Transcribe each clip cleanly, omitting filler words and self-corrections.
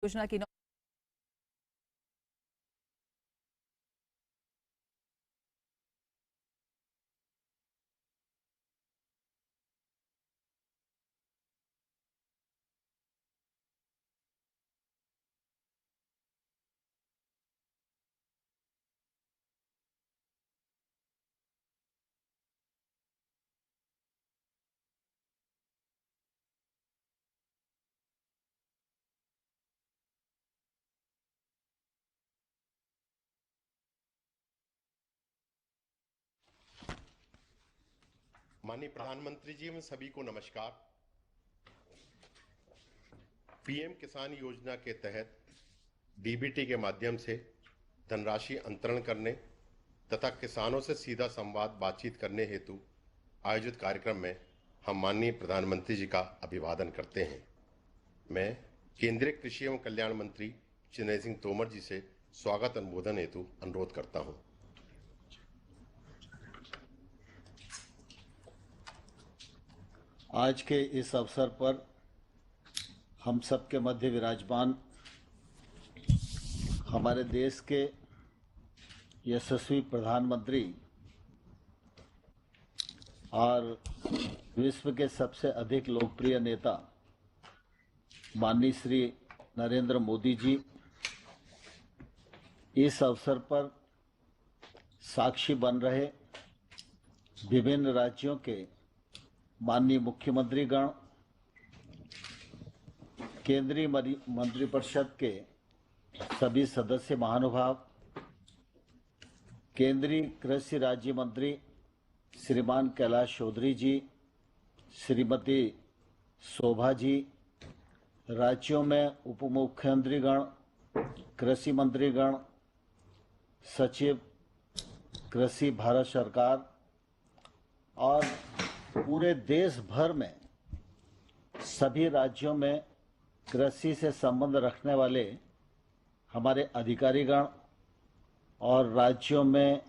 योजना की माननीय प्रधानमंत्री जी में सभी को नमस्कार। पीएम किसान योजना के तहत डीबीटी के माध्यम से धनराशि अंतरण करने तथा किसानों से सीधा संवाद बातचीत करने हेतु आयोजित कार्यक्रम में हम माननीय प्रधानमंत्री जी का अभिवादन करते हैं। मैं केंद्रीय कृषि एवं कल्याण मंत्री नरेंद्र सिंह तोमर जी से स्वागत अनुमोदन हेतु अनुरोध करता हूं। आज के इस अवसर पर हम सबके मध्य विराजमान हमारे देश के यशस्वी प्रधानमंत्री और विश्व के सबसे अधिक लोकप्रिय नेता माननीय श्री नरेंद्र मोदी जी इस अवसर पर साक्षी बन रहे विभिन्न राज्यों के माननीय मुख्यमंत्रीगण, केंद्रीय मंत्रिपरिषद के सभी सदस्य महानुभाव, केंद्रीय कृषि राज्य मंत्री श्रीमान कैलाश चौधरी जी, श्रीमती शोभा जी, राज्यों में उप मुख्यमंत्रीगण, कृषि मंत्रीगण, सचिव कृषि भारत सरकार और पूरे देश भर में सभी राज्यों में कृषि से संबंध रखने वाले हमारे अधिकारीगण और राज्यों में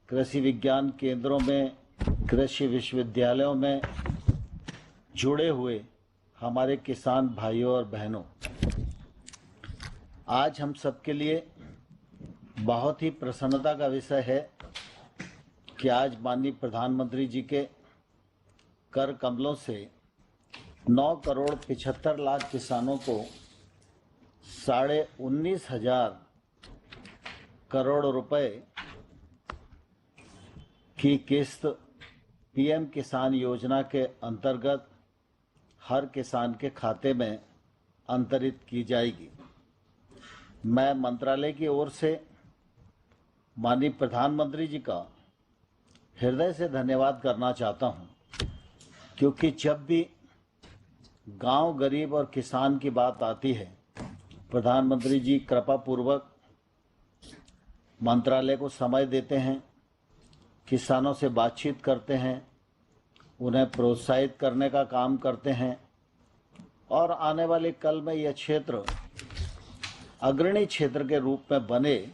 कृषि विज्ञान केंद्रों में, कृषि विश्वविद्यालयों में जुड़े हुए हमारे किसान भाइयों और बहनों, आज हम सबके लिए बहुत ही प्रसन्नता का विषय है कि आज माननीय प्रधानमंत्री जी के कर कमलों से 9,75,00,000 किसानों को 19,500 करोड़ रुपए की किस्त पीएम किसान योजना के अंतर्गत हर किसान के खाते में अंतरित की जाएगी। मैं मंत्रालय की ओर से माननीय प्रधानमंत्री जी का हृदय से धन्यवाद करना चाहता हूं, क्योंकि जब भी गांव, गरीब और किसान की बात आती है, प्रधानमंत्री जी कृपा पूर्वक मंत्रालय को समय देते हैं, किसानों से बातचीत करते हैं, उन्हें प्रोत्साहित करने का काम करते हैं और आने वाले कल में यह क्षेत्र अग्रणी क्षेत्र के रूप में बने,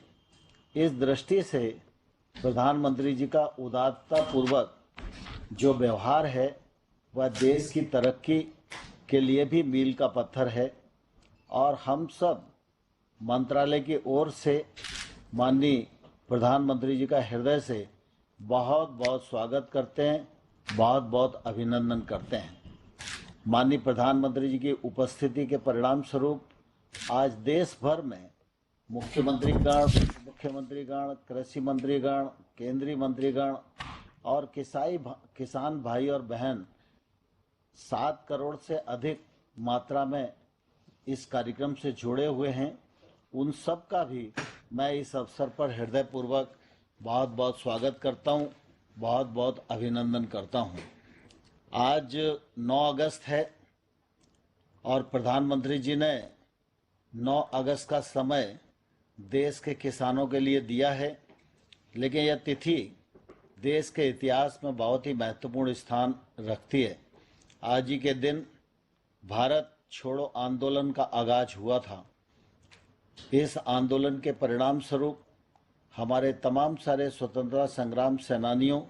इस दृष्टि से प्रधानमंत्री जी का उदारतापूर्वक जो व्यवहार है वह देश की तरक्की के लिए भी मील का पत्थर है और हम सब मंत्रालय की ओर से माननीय प्रधानमंत्री जी का हृदय से बहुत बहुत स्वागत करते हैं, बहुत बहुत अभिनंदन करते हैं। माननीय प्रधानमंत्री जी की उपस्थिति के परिणाम स्वरूप आज देश भर में मुख्यमंत्रीगण, कृषि मंत्रीगण, केंद्रीय मंत्रीगण और किसान भाई और बहन 7 करोड़ से अधिक मात्रा में इस कार्यक्रम से जुड़े हुए हैं। उन सब का भी मैं इस अवसर पर हृदयपूर्वक बहुत बहुत स्वागत करता हूं, बहुत बहुत अभिनंदन करता हूं। आज 9 अगस्त है और प्रधानमंत्री जी ने 9 अगस्त का समय देश के किसानों के लिए दिया है, लेकिन यह तिथि देश के इतिहास में बहुत ही महत्वपूर्ण स्थान रखती है। आज ही के दिन भारत छोड़ो आंदोलन का आगाज हुआ था। इस आंदोलन के परिणाम स्वरूप हमारे तमाम सारे स्वतंत्रता संग्राम सेनानियों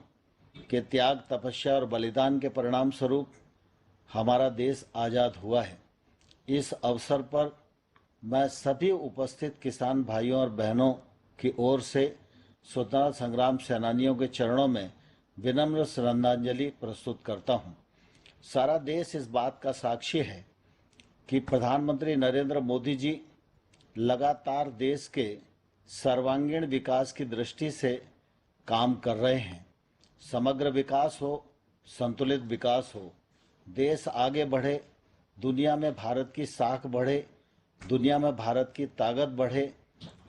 के त्याग, तपस्या और बलिदान के परिणाम स्वरूप हमारा देश आज़ाद हुआ है। इस अवसर पर मैं सभी उपस्थित किसान भाइयों और बहनों की ओर से स्वतंत्रता संग्राम सेनानियों के चरणों में विनम्र श्रद्धांजलि प्रस्तुत करता हूं। सारा देश इस बात का साक्षी है कि प्रधानमंत्री नरेंद्र मोदी जी लगातार देश के सर्वांगीण विकास की दृष्टि से काम कर रहे हैं। समग्र विकास हो, संतुलित विकास हो, देश आगे बढ़े, दुनिया में भारत की साख बढ़े, दुनिया में भारत की ताकत बढ़े,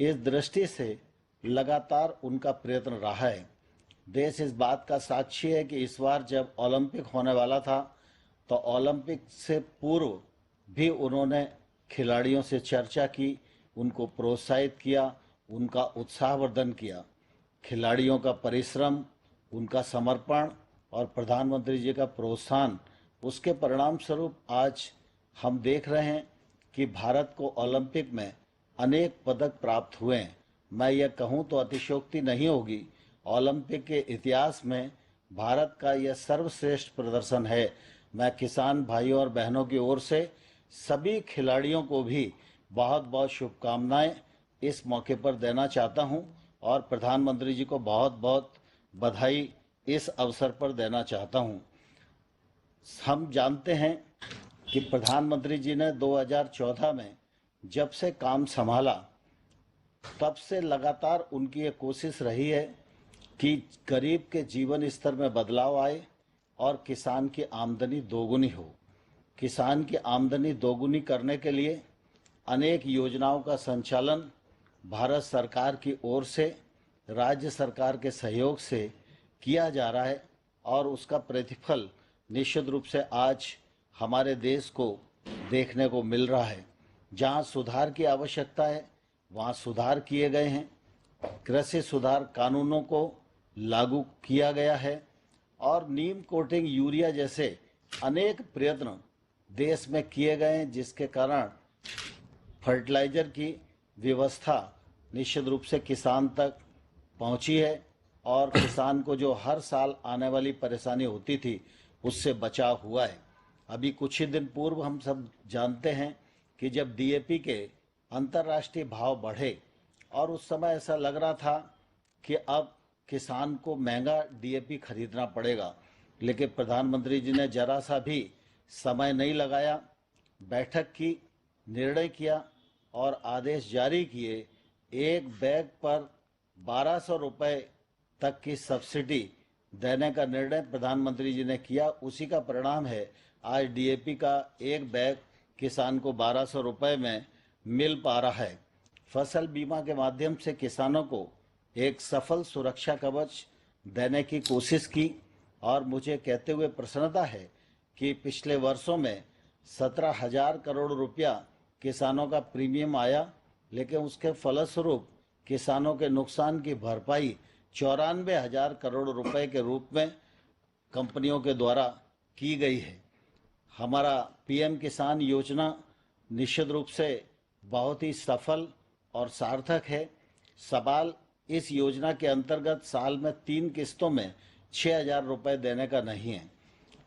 इस दृष्टि से लगातार उनका प्रयत्न रहा है। देश इस बात का साक्षी है कि इस बार जब ओलंपिक होने वाला था तो ओलंपिक से पूर्व भी उन्होंने खिलाड़ियों से चर्चा की, उनको प्रोत्साहित किया, उनका उत्साहवर्धन किया। खिलाड़ियों का परिश्रम, उनका समर्पण और प्रधानमंत्री जी का प्रोत्साहन, उसके परिणाम स्वरूप आज हम देख रहे हैं कि भारत को ओलंपिक में अनेक पदक प्राप्त हुए हैं। मैं यह कहूं तो अतिशयोक्ति नहीं होगी, ओलंपिक के इतिहास में भारत का यह सर्वश्रेष्ठ प्रदर्शन है। मैं किसान भाइयों और बहनों की ओर से सभी खिलाड़ियों को भी बहुत बहुत शुभकामनाएं इस मौके पर देना चाहता हूं और प्रधानमंत्री जी को बहुत बहुत बधाई इस अवसर पर देना चाहता हूं। हम जानते हैं कि प्रधानमंत्री जी ने 2014 में जब से काम संभाला तब से लगातार उनकी ये कोशिश रही है कि गरीब के जीवन स्तर में बदलाव आए और किसान की आमदनी दोगुनी हो। किसान की आमदनी दोगुनी करने के लिए अनेक योजनाओं का संचालन भारत सरकार की ओर से, राज्य सरकार के सहयोग से किया जा रहा है और उसका प्रतिफल निश्चित रूप से आज हमारे देश को देखने को मिल रहा है। जहां सुधार की आवश्यकता है वहां सुधार किए गए हैं। कृषि सुधार कानूनों को लागू किया गया है और नीम कोटिंग यूरिया जैसे अनेक प्रयत्न देश में किए गए हैं, जिसके कारण फर्टिलाइजर की व्यवस्था निश्चित रूप से किसान तक पहुंची है और किसान को जो हर साल आने वाली परेशानी होती थी उससे बचाव हुआ है। अभी कुछ ही दिन पूर्व हम सब जानते हैं कि जब डीएपी के अंतर्राष्ट्रीय भाव बढ़े और उस समय ऐसा लग रहा था कि अब किसान को महंगा डीएपी खरीदना पड़ेगा, लेकिन प्रधानमंत्री जी ने जरा सा भी समय नहीं लगाया, बैठक की, निर्णय किया और आदेश जारी किए। एक बैग पर 1200 रुपये तक की सब्सिडी देने का निर्णय प्रधानमंत्री जी ने किया। उसी का परिणाम है आज डीएपी का एक बैग किसान को 1200 रुपये में मिल पा रहा है। फसल बीमा के माध्यम से किसानों को एक सफल सुरक्षा कवच देने की कोशिश की और मुझे कहते हुए प्रसन्नता है कि पिछले वर्षों में 17,000 करोड़ रुपया किसानों का प्रीमियम आया, लेकिन उसके फलस्वरूप किसानों के नुकसान की भरपाई 94,000 करोड़ रुपए के रूप में कंपनियों के द्वारा की गई है। हमारा पीएम किसान योजना निश्चित रूप से बहुत ही सफल और सार्थक है। सवाल इस योजना के अंतर्गत साल में 3 किस्तों में 6,000 रुपये देने का नहीं है।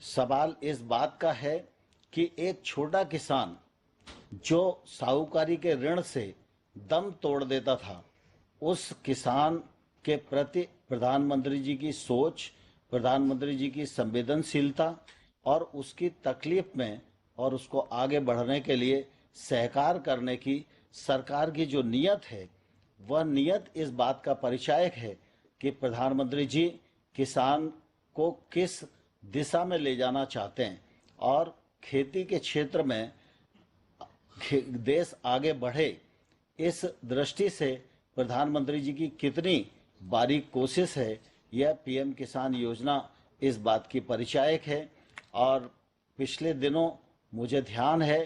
सवाल इस बात का है कि एक छोटा किसान जो साहूकारी के ऋण से दम तोड़ देता था, उस किसान के प्रति प्रधानमंत्री जी की सोच, प्रधानमंत्री जी की संवेदनशीलता और उसकी तकलीफ में और उसको आगे बढ़ने के लिए सहकार करने की सरकार की जो नीयत है, वह नीयत इस बात का परिचायक है कि प्रधानमंत्री जी किसान को किस दिशा में ले जाना चाहते हैं और खेती के क्षेत्र में देश आगे बढ़े, इस दृष्टि से प्रधानमंत्री जी की कितनी बारीक कोशिश है, यह पीएम किसान योजना इस बात की परिचायक है। और पिछले दिनों मुझे ध्यान है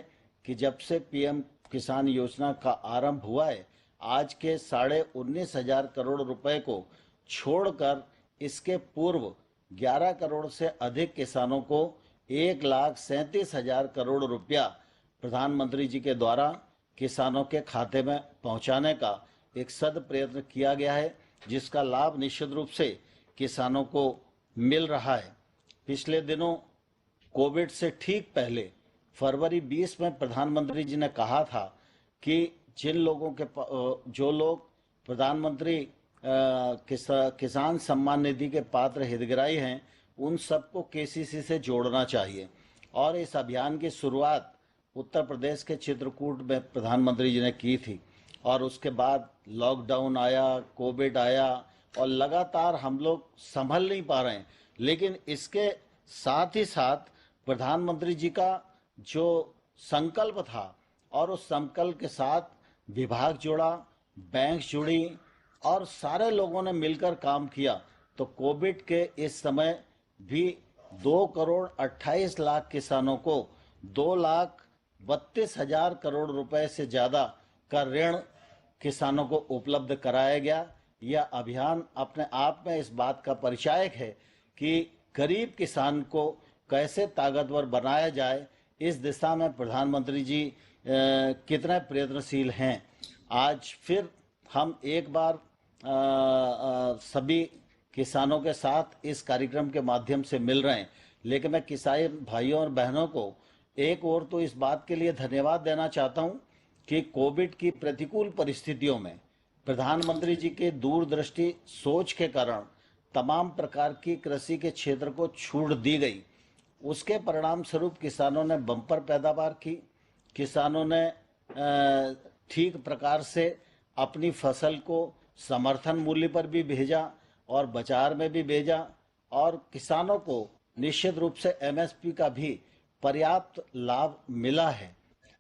कि जब से पीएम किसान योजना का आरंभ हुआ है, आज के 19,500 करोड़ रुपए को छोड़कर इसके पूर्व 11 करोड़ से अधिक किसानों को 1,37,000 करोड़ रुपया प्रधानमंत्री जी के द्वारा किसानों के खाते में पहुंचाने का एक सद प्रयत्न किया गया है, जिसका लाभ निश्चित रूप से किसानों को मिल रहा है। पिछले दिनों कोविड से ठीक पहले फरवरी 20 में प्रधानमंत्री जी ने कहा था कि जिन लोगों के जो लोग प्रधानमंत्री किसान सम्मान निधि के पात्र हितग्राही हैं, उन सबको केसीसी से जोड़ना चाहिए। और इस अभियान की शुरुआत उत्तर प्रदेश के चित्रकूट में प्रधानमंत्री जी ने की थी, और उसके बाद लॉकडाउन आया, कोविड आया, और लगातार हम लोग संभल नहीं पा रहे हैं। लेकिन इसके साथ ही साथ प्रधानमंत्री जी का जो संकल्प था, और उस संकल्प के साथ विभाग जुड़ा, बैंक जुड़ी, और सारे लोगों ने मिलकर काम किया, तो कोविड के इस समय भी 2,28,00,000 किसानों को 2,32,000 करोड़ रुपए से ज़्यादा का ऋण किसानों को उपलब्ध कराया गया। यह अभियान अपने आप में इस बात का परिचायक है कि गरीब किसान को कैसे ताकतवर बनाया जाए, इस दिशा में प्रधानमंत्री जी कितने प्रयत्नशील हैं। आज फिर हम एक बार सभी किसानों के साथ इस कार्यक्रम के माध्यम से मिल रहे हैं। लेकिन मैं किसान भाइयों और बहनों को एक और तो इस बात के लिए धन्यवाद देना चाहता हूं कि कोविड की प्रतिकूल परिस्थितियों में प्रधानमंत्री जी के दूरदृष्टि सोच के कारण तमाम प्रकार की कृषि के क्षेत्र को छूट दी गई। उसके परिणाम स्वरूप किसानों ने बम्पर पैदावार की, किसानों ने ठीक प्रकार से अपनी फसल को समर्थन मूल्य पर भी भेजा और बाजार में भी भेजा, और किसानों को निश्चित रूप से एमएसपी का भी पर्याप्त लाभ मिला है,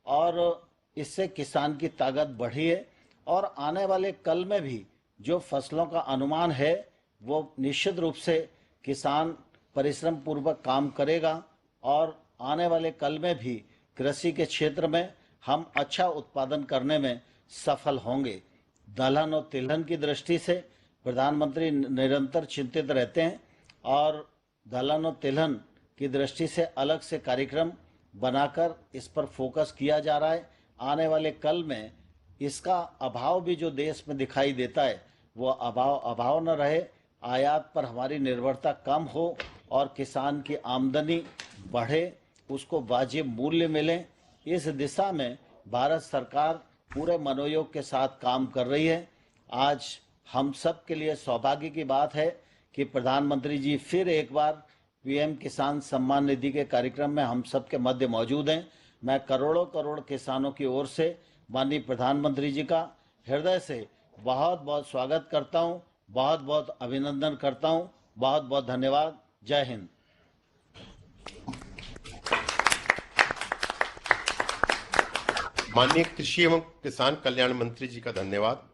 और इससे किसान की ताकत बढ़ी है। और आने वाले कल में भी जो फसलों का अनुमान है, वो निश्चित रूप से किसान परिश्रम पूर्वक काम करेगा, और आने वाले कल में भी कृषि के क्षेत्र में हम अच्छा उत्पादन करने में सफल होंगे। दलहन और तिलहन की दृष्टि से प्रधानमंत्री निरंतर चिंतित रहते हैं, और दलहन और तिलहन की दृष्टि से अलग से कार्यक्रम बनाकर इस पर फोकस किया जा रहा है। आने वाले कल में इसका अभाव भी जो देश में दिखाई देता है, वो अभाव न रहे, आयात पर हमारी निर्भरता कम हो, और किसान की आमदनी बढ़े, उसको वाजिब मूल्य मिले। इस दिशा में भारत सरकार पूरे मनोयोग के साथ काम कर रही है। आज हम सब के लिए सौभाग्य की बात है कि प्रधानमंत्री जी फिर एक बार पीएम किसान सम्मान निधि के कार्यक्रम में हम सब के मध्य मौजूद हैं। मैं करोड़ों करोड़ किसानों की ओर से माननीय प्रधानमंत्री जी का हृदय से बहुत बहुत स्वागत करता हूं, बहुत बहुत अभिनंदन करता हूं। बहुत बहुत धन्यवाद। जय हिंद। माननीय कृषि एवं किसान कल्याण मंत्री जी का धन्यवाद।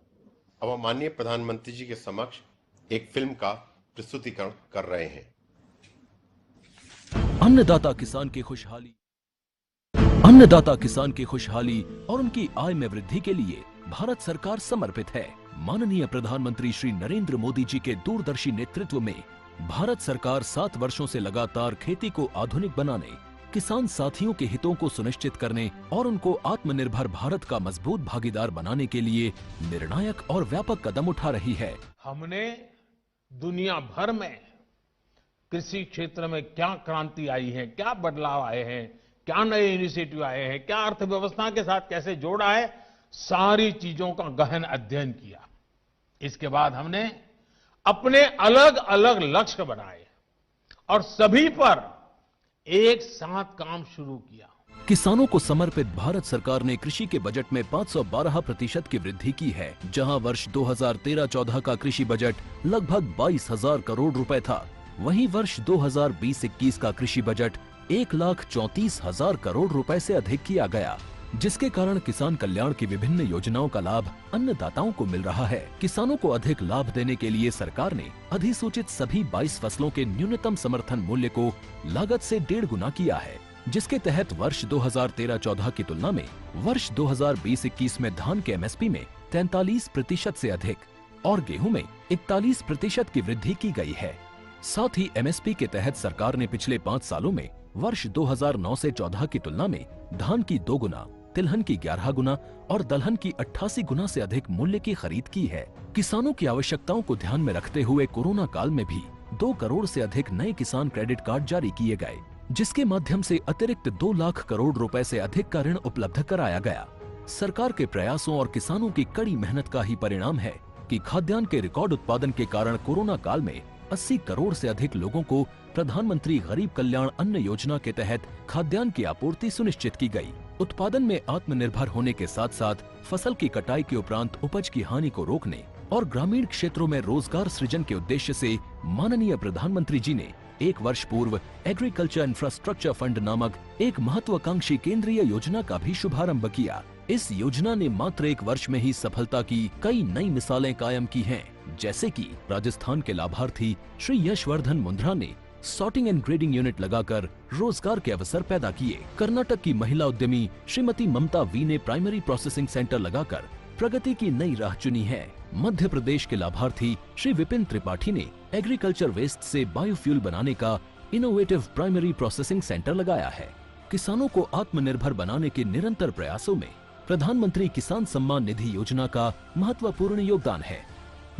अब हम माननीय प्रधानमंत्री जी के समक्ष एक फिल्म का प्रस्तुतिकरण कर रहे हैं। अन्नदाता किसान की खुशहाली और उनकी आय में वृद्धि के लिए भारत सरकार समर्पित है। माननीय प्रधानमंत्री श्री नरेंद्र मोदी जी के दूरदर्शी नेतृत्व में भारत सरकार 7 वर्षों से लगातार खेती को आधुनिक बनाने, किसान साथियों के हितों को सुनिश्चित करने और उनको आत्मनिर्भर भारत का मजबूत भागीदार बनाने के लिए निर्णायक और व्यापक कदम उठा रही है। हमने दुनिया भर में कृषि क्षेत्र में क्या क्रांति आई है, क्या बदलाव आए हैं, क्या नए इनिशिएटिव आए हैं, क्या अर्थव्यवस्था के साथ कैसे जोड़ा है, सारी चीजों का गहन अध्ययन किया। इसके बाद हमने अपने अलग अलग लक्ष्य बनाए और सभी पर एक साथ काम शुरू किया। किसानों को समर्पित भारत सरकार ने कृषि के बजट में 512% की वृद्धि की है, जहां वर्ष 2013-14 का कृषि बजट लगभग 22,000 करोड़ रुपए था। वहीं वर्ष 2020-21 का कृषि बजट 1,34,000 करोड़ रुपए से अधिक किया गया, जिसके कारण किसान कल्याण की विभिन्न योजनाओं का लाभ अन्नदाताओं को मिल रहा है। किसानों को अधिक लाभ देने के लिए सरकार ने अधिसूचित सभी 22 फसलों के न्यूनतम समर्थन मूल्य को लागत से 1.5 गुना किया है, जिसके तहत वर्ष 2013-14 की तुलना में वर्ष 2020-21 में धान के एमएसपी में 43% से अधिक और गेहूं में 41% की वृद्धि की गई है। साथ ही एमएसपी के तहत सरकार ने पिछले 5 सालों में वर्ष 2009 से 14 की तुलना में धान की 2 गुना, तिलहन की 11 गुना और दलहन की 88 गुना से अधिक मूल्य की खरीद की है। किसानों की आवश्यकताओं को ध्यान में रखते हुए कोरोना काल में भी 2 करोड़ से अधिक नए किसान क्रेडिट कार्ड जारी किए गए, जिसके माध्यम से अतिरिक्त 2 लाख करोड़ रुपए से अधिक का ऋण उपलब्ध कराया गया। सरकार के प्रयासों और किसानों की कड़ी मेहनत का ही परिणाम है कि खाद्यान्न के रिकॉर्ड उत्पादन के कारण कोरोना काल में 80 करोड़ से अधिक लोगों को प्रधानमंत्री गरीब कल्याण अन्न योजना के तहत खाद्यान्न की आपूर्ति सुनिश्चित की गई। उत्पादन में आत्मनिर्भर होने के साथ साथ फसल की कटाई के उपरांत उपज की हानि को रोकने और ग्रामीण क्षेत्रों में रोजगार सृजन के उद्देश्य से माननीय प्रधानमंत्री जी ने 1 वर्ष पूर्व एग्रीकल्चर इंफ्रास्ट्रक्चर फंड नामक एक महत्वाकांक्षी केंद्रीय योजना का भी शुभारंभ किया। इस योजना ने मात्र 1 वर्ष में ही सफलता की कई नई मिसालें कायम की हैं, जैसे कि राजस्थान के लाभार्थी श्री यशवर्धन मुंद्रा ने सॉर्टिंग एंड ग्रेडिंग यूनिट लगाकर रोजगार के अवसर पैदा किए। कर्नाटक की महिला उद्यमी श्रीमती ममता वी ने प्राइमरी प्रोसेसिंग सेंटर लगाकर प्रगति की नई राह चुनी है। मध्य प्रदेश के लाभार्थी श्री विपिन त्रिपाठी ने एग्रीकल्चर वेस्ट से बायोफ्यूल बनाने का इनोवेटिव प्राइमरी प्रोसेसिंग सेंटर लगाया है। किसानों को आत्मनिर्भर बनाने के निरंतर प्रयासों में प्रधानमंत्री किसान सम्मान निधि योजना का महत्वपूर्ण योगदान है,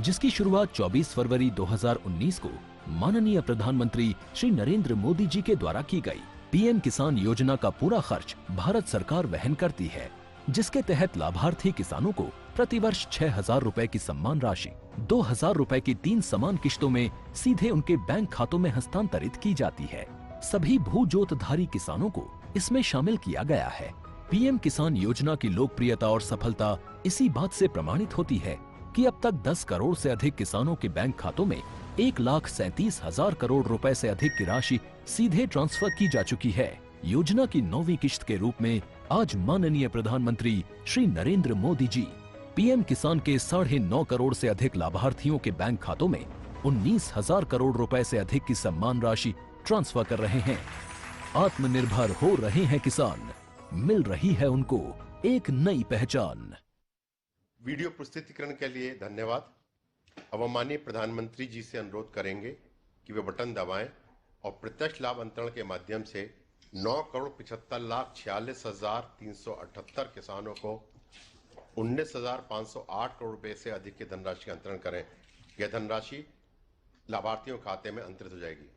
जिसकी शुरुआत 24 फरवरी 2019 को माननीय प्रधानमंत्री श्री नरेंद्र मोदी जी के द्वारा की गई। पीएम किसान योजना का पूरा खर्च भारत सरकार वहन करती है, जिसके तहत लाभार्थी किसानों को प्रतिवर्ष 6,000 रुपए की सम्मान राशि 2,000 रुपए की 3 समान किश्तों में सीधे उनके बैंक खातों में हस्तांतरित की जाती है। सभी भू जोतधारी किसानों को इसमें शामिल किया गया है। पीएम किसान योजना की लोकप्रियता और सफलता इसी बात से प्रमाणित होती है कि अब तक 10 करोड़ से अधिक किसानों के बैंक खातों में 1,37,000 करोड़ रुपए से अधिक की राशि सीधे ट्रांसफर की जा चुकी है। योजना की 9वीं किश्त के रूप में आज माननीय प्रधानमंत्री श्री नरेंद्र मोदी जी पीएम किसान के 9.5 करोड़ से अधिक लाभार्थियों के बैंक खातों में 19,000 करोड़ रुपए से अधिक की सम्मान राशि ट्रांसफर कर रहे हैं। आत्मनिर्भर हो रहे हैं किसान, मिल रही है उनको एक नई पहचान। वीडियो प्रस्तुतिकरण के लिए धन्यवाद। अब हम माननीय प्रधानमंत्री जी से अनुरोध करेंगे कि वे बटन दबाएं और प्रत्यक्ष लाभ अंतरण के माध्यम से 9,75,46,378 किसानों को 19,508 करोड़ रुपए से अधिक की धनराशि का अंतरण करें। यह धनराशि लाभार्थियों के खाते में अंतरित हो जाएगी।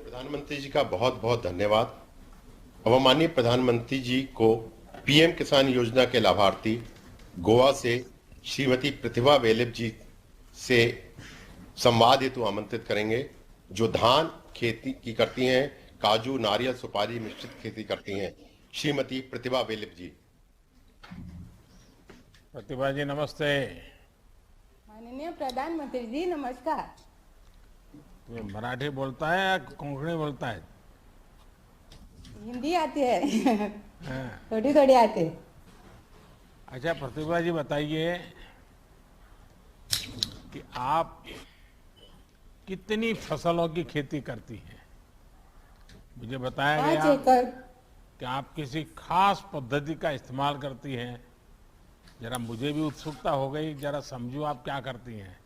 प्रधानमंत्री जी का बहुत बहुत धन्यवाद। अब माननीय प्रधानमंत्री जी को पीएम किसान योजना के लाभार्थी गोवा से श्रीमती प्रतिभा वेलिप जी से संवाद हेतु आमंत्रित करेंगे, जो धान खेती की करती हैं, काजू, नारियल, सुपारी मिश्रित खेती करती हैं। श्रीमती प्रतिभा वेलिप जी। प्रतिभा जी नमस्ते। माननीय प्रधानमंत्री जी नमस्कार। तुम्हें मराठी बोलता है या कोंकणी बोलता है? हिंदी आती है हाँ। थोड़ी थोड़ी आती है। अच्छा प्रतिभा जी बताइए कि आप कितनी फसलों की खेती करती हैं? मुझे बताया 5 गया एकड़। कि आप किसी खास पद्धति का इस्तेमाल करती हैं। जरा मुझे भी उत्सुकता हो गई, जरा समझो आप क्या करती हैं।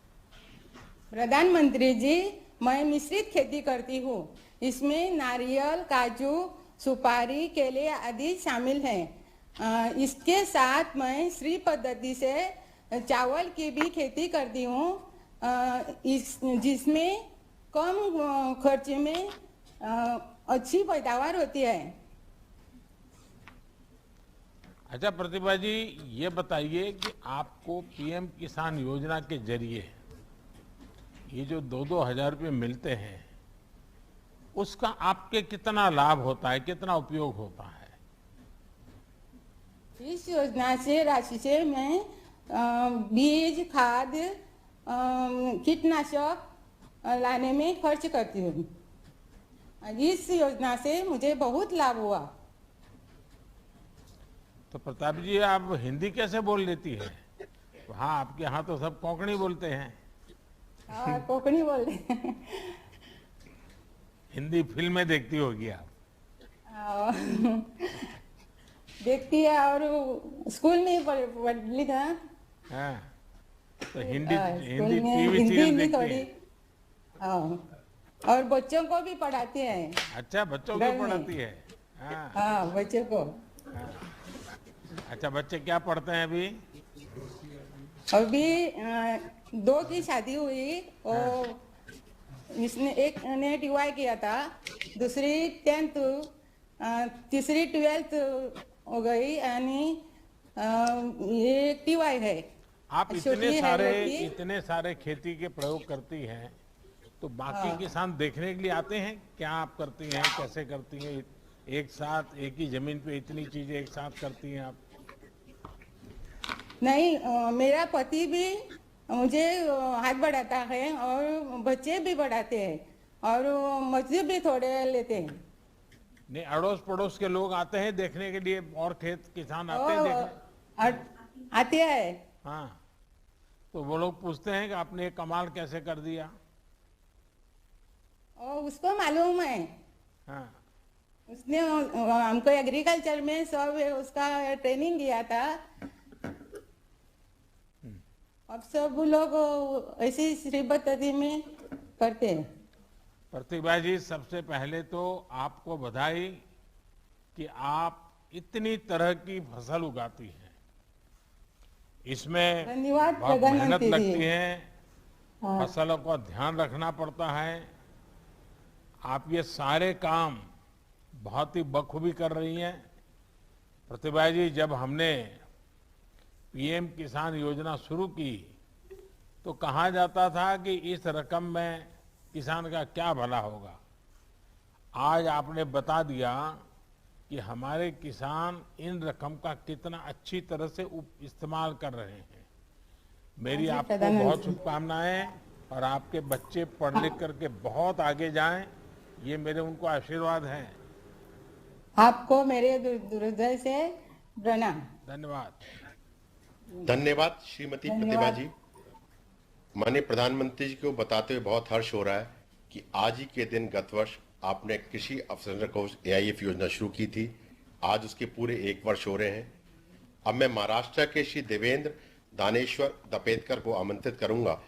प्रधानमंत्री जी, मैं मिश्रित खेती करती हूँ। इसमें नारियल, काजू, सुपारी, केले आदि शामिल हैं। इसके साथ मैं श्री पद्धति से चावल की भी खेती करती हूँ, जिसमें कम खर्च में अच्छी पैदावार होती है। अच्छा प्रतिभा जी, ये बताइए कि आपको पीएम किसान योजना के जरिए ये जो 2-2 हजार रुपये मिलते हैं, उसका आपके कितना लाभ होता है, कितना उपयोग होता है? इस योजना से राशि से मैं बीज, खाद, कीटनाशक लाने में खर्च करती हूँ। इस योजना से मुझे बहुत लाभ हुआ। तो प्रताप जी, आप हिंदी कैसे बोल लेती है? वहाँ आपके यहाँ तो सब कोंकणी बोलते हैं। और कोंकणी बोल रहे हैं। हिंदी फिल्में देखती होगी आप। देखती है और स्कूल में ही पढ़ ली था। हाँ, तो हिंदी स्कूल हिंदी में टीवी हिंदी सीरियल हिंदी देखती थोड़ी। हैं? हाँ, और बच्चों को भी पढ़ाती है। अच्छा, बच्चों घर को में। पढ़ाती है? हाँ। हाँ, बच्चों को। अच्छा, बच्चे क्या पढ़ते हैं अभी? अभी 2 की शादी हुई और इसने एक ने टीवाई किया था, दूसरी 10th, तीसरी 12th हो गई यानी ये टीवाई है। आप इतने सारे खेती के प्रयोग करती हैं, तो बाकी किसान देखने के लिए आते हैं? क्या आप करती हैं, कैसे करती हैं? एक साथ एक ही जमीन पे इतनी चीजें एक साथ करती हैं आप? नहीं, मेरा पति भी मुझे हाथ बढ़ाता है और बच्चे भी बढ़ाते हैं और मजदूर भी थोड़े लेते हैं। नहीं, अड़ोस पड़ोस के लोग आते हैं देखने के लिए, और खेत किसान आते हैं देखने? आते हैं। हाँ, तो वो लोग पूछते हैं कि आपने ये कमाल कैसे कर दिया? और उसको मालूम है, हाँ। उसने हमको एग्रीकल्चर में सब उसका ट्रेनिंग दिया था। अब सब लोग ऐसी श्री पद्धति में करते हैं। प्रतिभा जी, सबसे पहले तो आपको बधाई कि आप इतनी तरह की फसल उगाती हैं। इसमें धन्यवाद बहुत मेहनत प्रधानमंत्री जी। लगती है, फसलों का ध्यान रखना पड़ता है। आप ये सारे काम बहुत ही बखूबी कर रही हैं। प्रतिभा जी, जब हमने पीएम किसान योजना शुरू की तो कहा जाता था कि इस रकम में किसान का क्या भला होगा। आज आपने बता दिया कि हमारे किसान इन रकम का कितना अच्छी तरह से इस्तेमाल कर रहे हैं। मेरी आपको बहुत शुभकामनाएं, और आपके बच्चे पढ़ लिख करके बहुत आगे जाएं, ये मेरे उनको आशीर्वाद हैं। आपको मेरे हृदय से प्रणाम। धन्यवाद। धन्यवाद श्रीमती प्रतिभा जी। माननीय प्रधानमंत्री जी को बताते हुए बहुत हर्ष हो रहा है कि आज ही के दिन गत वर्ष आपने कृषि अवसंरचना कोष AIF योजना शुरू की थी। आज उसके पूरे 1 वर्ष हो रहे हैं। अब मैं महाराष्ट्र के श्री देवेंद्र दानेश्वर दपेतकर को आमंत्रित करूंगा,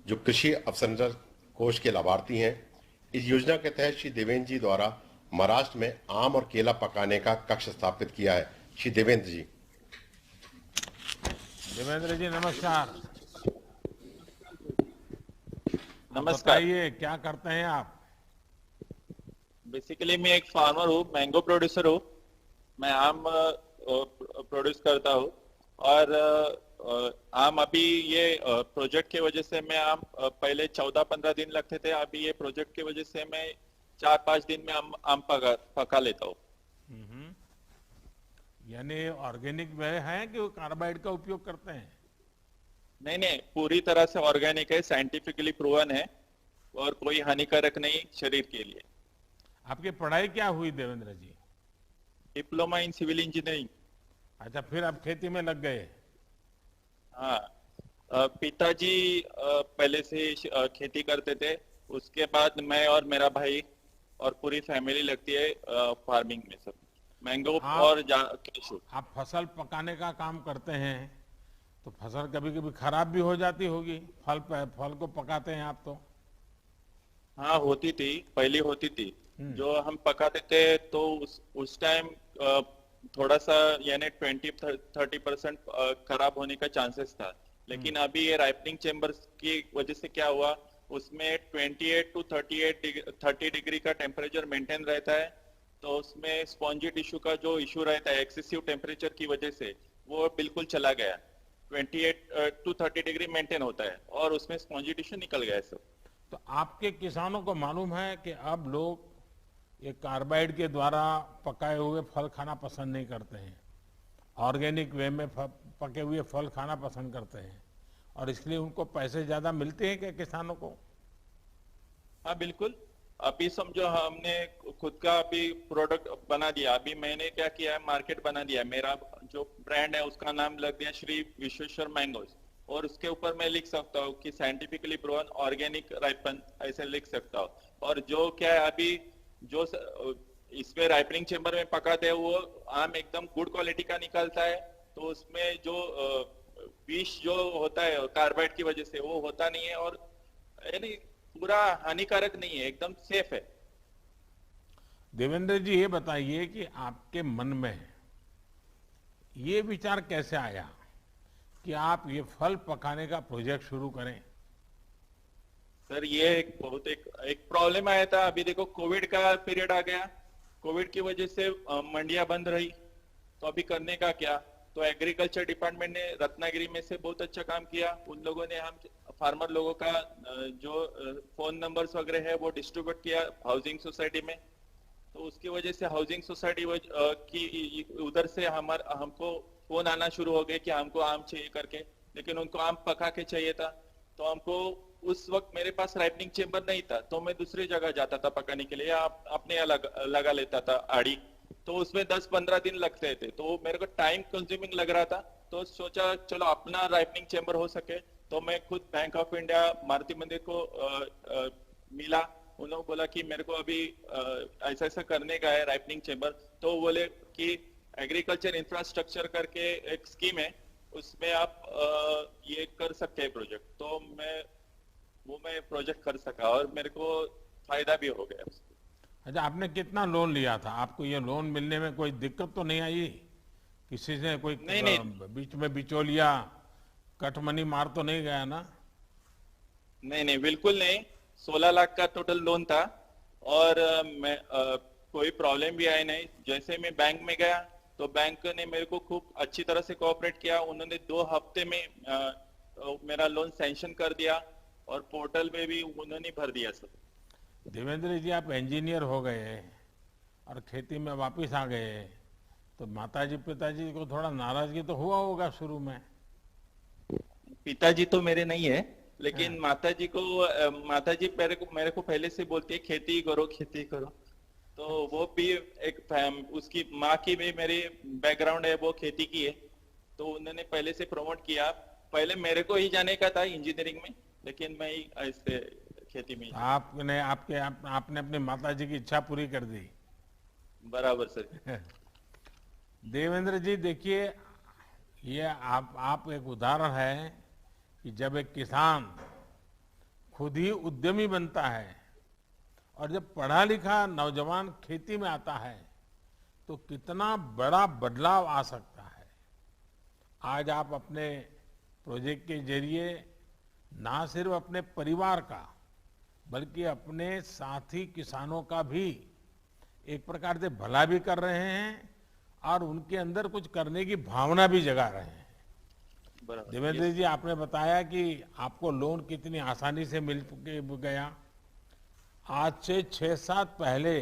जो कृषि अवसंरचना कोष के लाभार्थी हैं। इस योजना के तहत श्री देवेंद्र जी द्वारा महाराष्ट्र में आम और केला पकाने का कक्ष स्थापित किया है। श्री देवेंद्र जी। देवेंद्र जी नमस्कार। नमस्कार। बताइए क्या करते हैं आप? बेसिकली मैं एक फार्मर हूँ, मैंगो प्रोड्यूसर हूँ। मैं आम प्रोड्यूस करता हूँ और आम अभी ये प्रोजेक्ट की वजह से मैं आम पहले 14-15 दिन लगते थे, अभी ये प्रोजेक्ट की वजह से मैं 4-5 दिन में आम पका लेता हूँ। यानी ऑर्गेनिक वे है कि कार्बाइड का उपयोग करते हैं? नहीं, पूरी तरह से ऑर्गेनिक है, साइंटिफिकली प्रूवन है और कोई हानिकारक नहीं शरीर के लिए। आपकी पढ़ाई क्या हुई Devendra ji? Diploma in civil engineering. अच्छा, फिर आप खेती में लग गए? हाँ, पिताजी पहले से खेती करते थे, उसके बाद मैं और मेरा भाई और पूरी फैमिली लगती है फार्मिंग में, सब मैंगो और कैशू। आप फसल पकाने का काम करते हैं तो फसल कभी कभी खराब भी हो जाती होगी, फल को पकाते हैं आप तो? हाँ, होती थी, पहले होती थी। जो हम पकाते थे तो उस टाइम थोड़ा सा यानी 20-30% खराब होने का चांसेस था। लेकिन अभी ये राइपनिंग चेम्बर्स की वजह से क्या हुआ, उसमें 28 to 30 डिग्री का टेम्परेचर मेंटेन रहता है। तो उसमें स्पॉन्जी टिश्यू का जो इश्यू रहता है एक्सेसिव टेम्परेचर की वजह से, वो बिल्कुल चला गया। 28 to 30 डिग्री मेंटेन होता है और उसमें स्पॉन्जी टिश्यू निकल गया है सब। तो आपके किसानों को मालूम है कि अब लोग ये कार्बाइड के द्वारा पकाए हुए फल खाना पसंद नहीं करते हैं, ऑर्गेनिक वे में पके हुए फल खाना पसंद करते हैं, और इसलिए उनको पैसे ज्यादा मिलते हैं क्या किसानों को? हाँ बिल्कुल। अभी समझो हमने खुद का अभी प्रोडक्ट बना दिया। अभी मैंने क्या किया है, मार्केट बना दिया। मेरा जो ब्रांड है उसका नाम लग दिया श्री विश्वेश्वर मैंगोज, और उसके ऊपर मैं लिख सकता हूँ कि साइंटिफिकली प्रूवन ऑर्गेनिक राइपन, ऐसे लिख सकता हूँ। और जो क्या है अभी जो इसमें राइपनिंग चेम्बर में पकाते हैं वो आम एकदम गुड क्वालिटी का निकलता है। तो उसमें जो विष जो होता है कार्बाइड की वजह से वो होता नहीं है, और यानी पूरा हानिकारक नहीं है, एकदम सेफ है। देवेंद्र जी, ये बताइए कि आपके मन में ये विचार कैसे आया कि आप ये फल पकाने का प्रोजेक्ट शुरू करें? सर ये एक प्रॉब्लम आया था। अभी देखो कोविड का पीरियड आ गया, कोविड की वजह से मंडियां बंद रही, तो अभी करने का क्या। तो एग्रीकल्चर डिपार्टमेंट ने रत्नागिरी में से बहुत अच्छा काम किया। उन लोगों ने हम फार्मर लोगों का जो फोन नंबर्स वगैरह है वो डिस्ट्रीब्यूट किया हाउसिंग सोसाइटी में। तो उसकी वजह से हाउसिंग सोसाइटी की उधर से हमको फोन आना शुरू हो गए कि हमको आम चाहिए करके, लेकिन उनको आम पका के चाहिए था। तो हमको उस वक्त मेरे पास राइपनिंग चेम्बर नहीं था, तो मैं दूसरी जगह जाता था पकाने के लिए, अपने यहाँ लगा लेता था आड़ी। तो उसमें 10-15 दिन लगते थे, तो मेरे को टाइम कंज्यूमिंग लग रहा था। तो सोचा चलो अपना राइपनिंग चेम्बर हो सके। तो मैं खुद बैंक ऑफ इंडिया मारुति मंदिर को मिला। उन्होंने बोला कि मेरे को अभी ऐसा ऐसा करने का है राइपनिंग चेम्बर। तो वो बोले कि एग्रीकल्चर इंफ्रास्ट्रक्चर करके एक स्कीम है, उसमें आप ये कर सकते हैं प्रोजेक्ट। तो मैं प्रोजेक्ट कर सका और मेरे को फायदा भी हो गया। अच्छा, आपने कितना लोन लिया था? आपको ये लोन मिलने में कोई दिक्कत तो नहीं आई? किसी से कोई नहीं। बीच में बिचौलिया कटमनी मार तो नहीं गया ना? नहीं, बिल्कुल नहीं। 16 लाख का टोटल लोन था, और मैं कोई प्रॉब्लम भी आई नहीं। जैसे मैं बैंक में गया तो बैंक ने मेरे को खूब अच्छी तरह से कोऑपरेट किया। उन्होंने 2 हफ्ते में मेरा लोन सैंक्शन कर दिया, और पोर्टल में भी उन्होंने भर दिया सब। देवेंद्र जी, आप इंजीनियर हो गए और खेती में वापस आ गए, तो माताजी पिताजी को थोड़ा नाराजगी तो हुआ होगा शुरू में? पिताजी तो मेरे नहीं है, लेकिन माताजी मेरे को पहले से बोलती है खेती करो खेती करो। तो वो भी उसकी माँ की भी मेरी बैकग्राउंड है, वो खेती की है। तो उन्होंने पहले से प्रमोट किया। पहले मेरे को ही जाने का था इंजीनियरिंग में, लेकिन मैं ही ऐसे खेती में। आपने अपनी माताजी की इच्छा पूरी कर दी। बराबर सर। देवेंद्र जी, देखिए, ये आप एक उदाहरण है कि जब एक किसान खुद ही उद्यमी बनता है और जब पढ़ा लिखा नौजवान खेती में आता है तो कितना बड़ा बदलाव आ सकता है। आज आप अपने प्रोजेक्ट के जरिए ना सिर्फ अपने परिवार का बल्कि अपने साथी किसानों का भी एक प्रकार से भला भी कर रहे हैं और उनके अंदर कुछ करने की भावना भी जगा रहे हैं। देवेंद्र जी, आपने बताया कि आपको लोन कितनी आसानी से मिल गया। आज से 6-7 पहले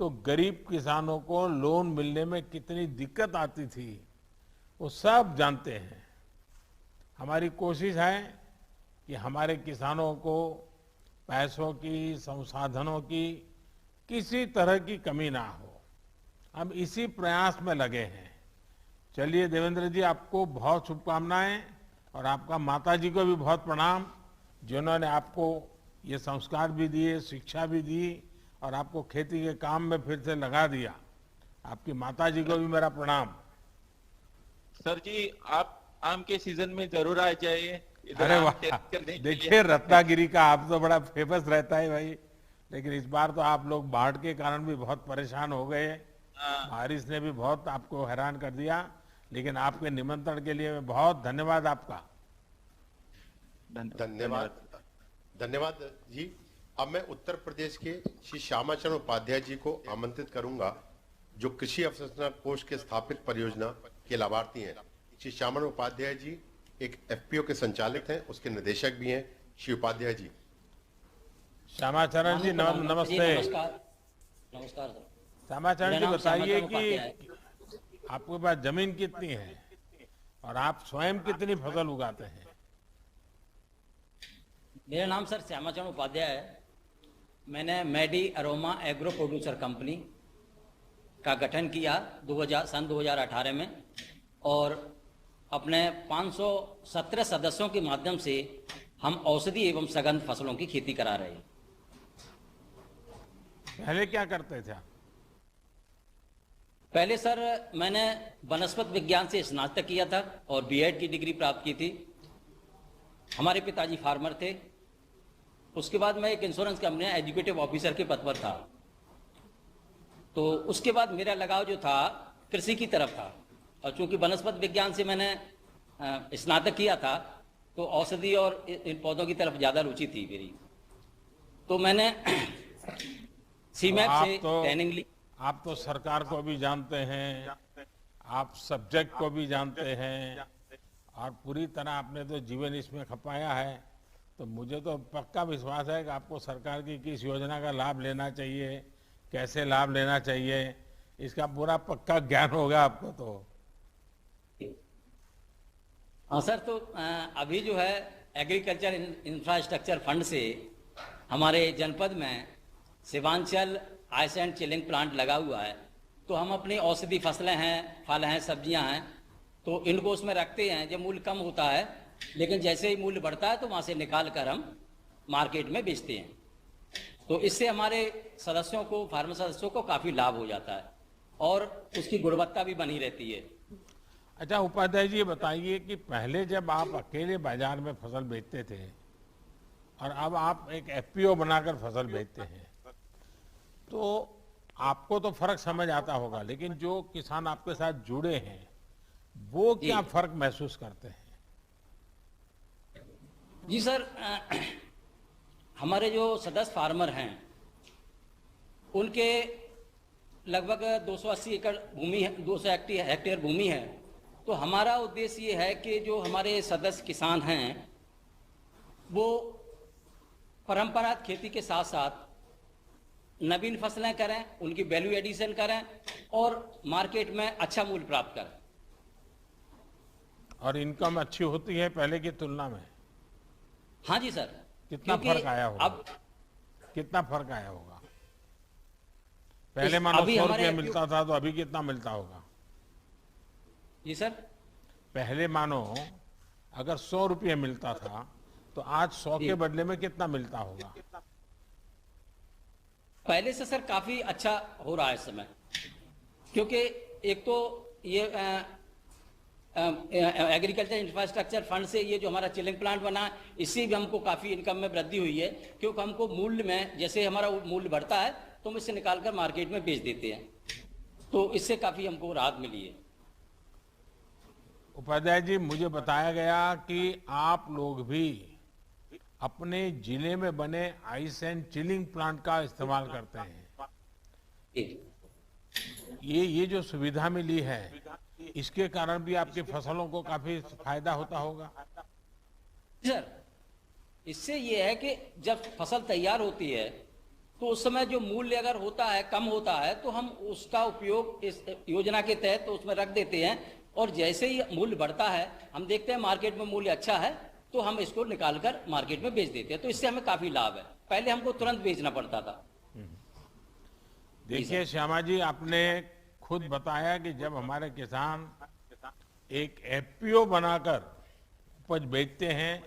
तो गरीब किसानों को लोन मिलने में कितनी दिक्कत आती थी वो सब जानते हैं। हमारी कोशिश है कि हमारे किसानों को पैसों की, संसाधनों की किसी तरह की कमी ना हो। हम इसी प्रयास में लगे हैं। चलिए देवेंद्र जी, आपको बहुत शुभकामनाएं और आपका माताजी को भी बहुत प्रणाम, जिन्होंने आपको ये संस्कार भी दिए, शिक्षा भी दी और आपको खेती के काम में फिर से लगा दिया। आपकी माताजी को भी मेरा प्रणाम। सर जी, आप आम के सीजन में जरूर आ जाइए। अरे वाह, देखिए रत्नागिरी का आप तो बड़ा फेमस रहता है भाई, लेकिन इस बार तो आप लोग बाढ़ के कारण भी बहुत परेशान हो गए। बारिश ने भी बहुत आपको हैरान कर दिया, लेकिन आपके निमंत्रण के लिए बहुत धन्यवाद आपका। धन्यवाद जी। अब मैं उत्तर प्रदेश के श्री श्यामाचरण उपाध्याय जी को आमंत्रित करूंगा, जो कृषि अवसंरचना कोष के स्थापित परियोजना के लाभार्थी हैं। श्री श्यामाचरण उपाध्याय जी एक एफपीओ के संचालित हैं, उसके निदेशक भी हैं। श्री उपाध्याय जी। श्यामाचरण जी नमस्ते। नमस्कार सर। श्यामाचरण जी, बताइए कि आपके पास जमीन कितनी है और आप स्वयं कितनी फसल उगाते हैं? मेरा नाम सर श्यामाचरण उपाध्याय है। मैंने Maddy Aroma Agro Producer Company का गठन किया सन 2018 में, और अपने 517 सदस्यों के माध्यम से हम औषधि एवं सघन फसलों की खेती करा रहे हैं। पहले क्या करते थे आप? पहले सर मैंने वनस्पत विज्ञान से स्नातक किया था और बीएड की डिग्री प्राप्त की थी। हमारे पिताजी फार्मर थे। उसके बाद मैं एक इंश्योरेंस कंपनी में एग्जीक्यूटिव ऑफिसर के पद पर था। तो उसके बाद मेरा लगाव जो था कृषि की तरफ था, और चूंकि वनस्पत विज्ञान से मैंने स्नातक किया था तो औषधि और इन पौधों की तरफ ज्यादा रुचि थी मेरी। तो मैंने सीमैप से ट्रेनिंग ली। आप तो सरकार को भी जानते हैं, आप सब्जेक्ट को भी जानते हैं, और पूरी तरह आपने तो जीवन इसमें खपाया है। तो मुझे तो पक्का विश्वास है कि आपको सरकार की किस योजना का लाभ लेना चाहिए, कैसे लाभ लेना चाहिए, इसका पूरा पक्का ज्ञान होगा आपको। तो हाँ सर, तो अभी जो है एग्रीकल्चर इंफ्रास्ट्रक्चर फंड से हमारे जनपद में Seemanchal ice and chilling plant लगा हुआ है। तो हम अपनी औषधि फसलें हैं, फल हैं, सब्जियां हैं, तो इनको उसमें रखते हैं। जब मूल्य कम होता है, लेकिन जैसे ही मूल्य बढ़ता है तो वहाँ से निकाल कर हम मार्केट में बेचते हैं। तो इससे हमारे सदस्यों को, फार्मर सदस्यों को काफ़ी लाभ हो जाता है और उसकी गुणवत्ता भी बनी रहती है। अच्छा उपाध्याय जी, बताइए कि पहले जब आप अकेले बाजार में फसल बेचते थे और अब आप एक एफपीओ बनाकर फसल बेचते हैं, तो आपको तो फर्क समझ आता होगा, लेकिन जो किसान आपके साथ जुड़े हैं वो क्या फर्क महसूस करते हैं? जी सर, हमारे जो सदस्य फार्मर हैं उनके लगभग 280 एकड़ भूमि है, 200 हेक्टेयर भूमि है। तो हमारा उद्देश्य ये है कि जो हमारे सदस्य किसान हैं वो परंपरागत खेती के साथ साथ नवीन फसलें करें, उनकी वैल्यू एडिशन करें और मार्केट में अच्छा मूल्य प्राप्त करें। और इनकम अच्छी होती है पहले की तुलना में? हाँ जी सर। कितना फर्क आया होगा? अब कितना फर्क आया होगा? पहले मानो 100 रुपया मिलता था तो अभी कितना मिलता होगा? जी सर, पहले मानो अगर 100 रुपया मिलता था तो आज 100 के बदले में कितना मिलता होगा? पहले से सर काफी अच्छा हो रहा है इस समय, क्योंकि एक तो ये एग्रीकल्चर इंफ्रास्ट्रक्चर फंड से ये जो हमारा चिलिंग प्लांट बना है, इससे भी हमको काफी इनकम में वृद्धि हुई है। क्योंकि हमको मूल्य में, जैसे हमारा मूल्य बढ़ता है तो हम इससे निकालकर मार्केट में बेच देते हैं, तो इससे काफी हमको राहत मिली है। उपाध्याय जी, मुझे बताया गया कि आप लोग भी अपने जिले में बने आइस एंड चिलिंग प्लांट का इस्तेमाल करते हैं। ये जो सुविधा मिली है इसके कारण भी आपकी फसलों को काफी फायदा होता होगा? सर, इससे ये है कि जब फसल तैयार होती है तो उस समय जो मूल्य अगर होता है, कम होता है, तो हम उसका उपयोग इस योजना के तहत तो उसमें रख देते हैं, और जैसे ही मूल्य बढ़ता है हम देखते हैं मार्केट में मूल्य अच्छा है तो हम इसको निकालकर मार्केट में बेच देते हैं। तो इससे हमें काफी लाभ है। पहले हमको तुरंत बेचना पड़ता था। देखिए श्यामा जी, आपने खुद बताया कि जब हमारे किसान एक एफपीओ बनाकर उपज बेचते हैं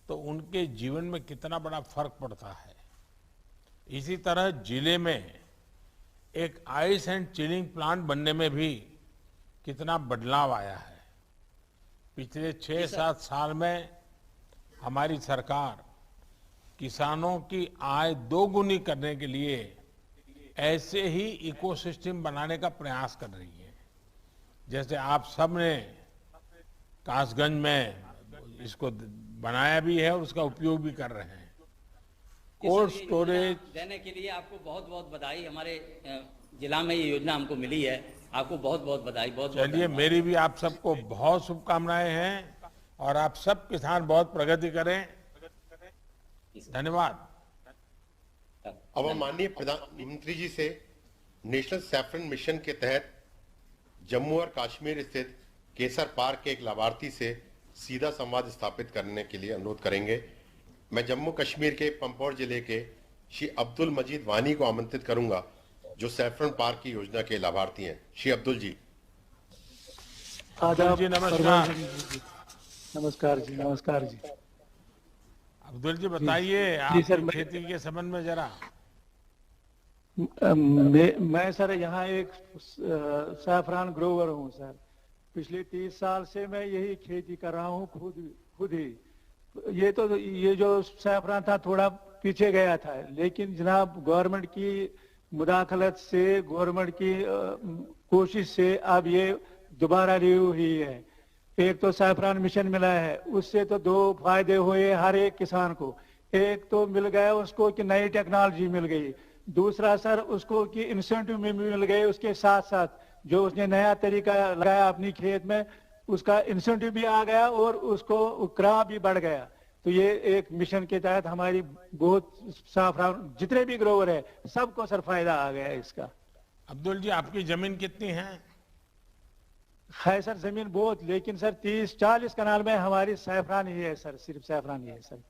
तो उनके जीवन में कितना बड़ा फर्क पड़ता है। इसी तरह जिले में एक आइस एंड चिलिंग प्लांट बनने में भी कितना बदलाव आया है। पिछले 6-7 साल में हमारी सरकार किसानों की आय दोगुनी करने के लिए ऐसे ही इकोसिस्टम बनाने का प्रयास कर रही है। जैसे आप सब ने कासगंज में इसको बनाया भी है और उसका उपयोग भी कर रहे हैं। कोल्ड स्टोरेज देने के लिए आपको बहुत बहुत बधाई। हमारे जिला में ये योजना हमको मिली है, आपको बहुत बहुत बधाई। बहुत चलिए, मेरी भी आप सबको बहुत शुभकामनाएं हैं और आप सब किसान बहुत प्रगति करें। धन्यवाद। अब हम माननीय प्रधानमंत्री जी से नेशनल सैफरन मिशन के तहत जम्मू और कश्मीर स्थित केसर पार्क के एक लाभार्थी से सीधा संवाद स्थापित करने के लिए अनुरोध करेंगे। मैं जम्मू कश्मीर के पंपोर जिले के श्री अब्दुल मजीद वानी को आमंत्रित करूंगा, जो सैफरन पार्क की योजना के लाभार्थी हैं। श्री अब्दुल जी। अब्दुल जी नमस्कार। नमस्कार जी। नमस्कार जी। अब्दुल जी बताइए आपकी खेती के संबंध में जरा। मैं सर यहाँ एक सैफरान ग्रोवर हूँ सर। पिछले 30 साल से मैं यही खेती कर रहा हूँ खुद ही। ये जो सैफरान था थोड़ा पीछे गया था, लेकिन जनाब गवर्नमेंट की मुदाखलत से, गवर्नमेंट की कोशिश से अब ये दोबारा रिव्यू हुई है। एक तो सैफरान मिशन मिला है, उससे तो 2 फायदे हुए हर एक किसान को। एक तो मिल गया उसको कि नई टेक्नोलॉजी मिल गई, दूसरा सर उसको कि इंसेंटिव में मिल गए, उसके साथ साथ जो उसने नया तरीका लगाया अपनी खेत में उसका इंसेंटिव भी आ गया और उसको क्रॉप भी बढ़ गया। तो ये एक मिशन के तहत हमारी बहुत सैफरान जितने भी ग्रोवर है सबको सर फायदा आ गया इसका। अब्दुल जी, आपकी जमीन कितनी है सर जमीन बहुत, लेकिन सर 30-40 कनाल में हमारी सैफरान ही है सर, सिर्फ सैफरान ही है सर।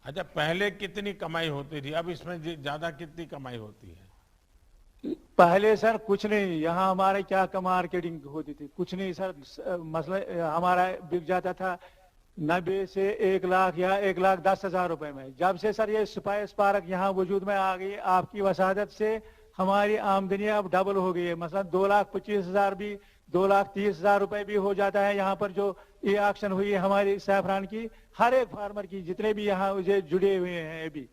अच्छा, पहले कितनी कमाई होती थी, अब इसमें ज्यादा कितनी कमाई होती है? पहले सर कुछ नहीं, यहाँ हमारे क्या मार्केटिंग होती थी, कुछ नहीं सर। मसला हमारा बिक जाता था 90 से 1 लाख या 1,10,000 रुपए में। जब से सर ये स्पाइस पार्क यहाँ वजूद में आ गई, आपकी वसादत से हमारी आमदनी अब डबल हो गई है। मसलन 2,25,000 भी 2,30,000 रुपए भी हो जाता है। यहाँ पर जो ये ऑक्शन हुई है हमारी सैफरान की, हर एक फार्मर की जितने भी यहाँ जुड़े हुए हैं अभी,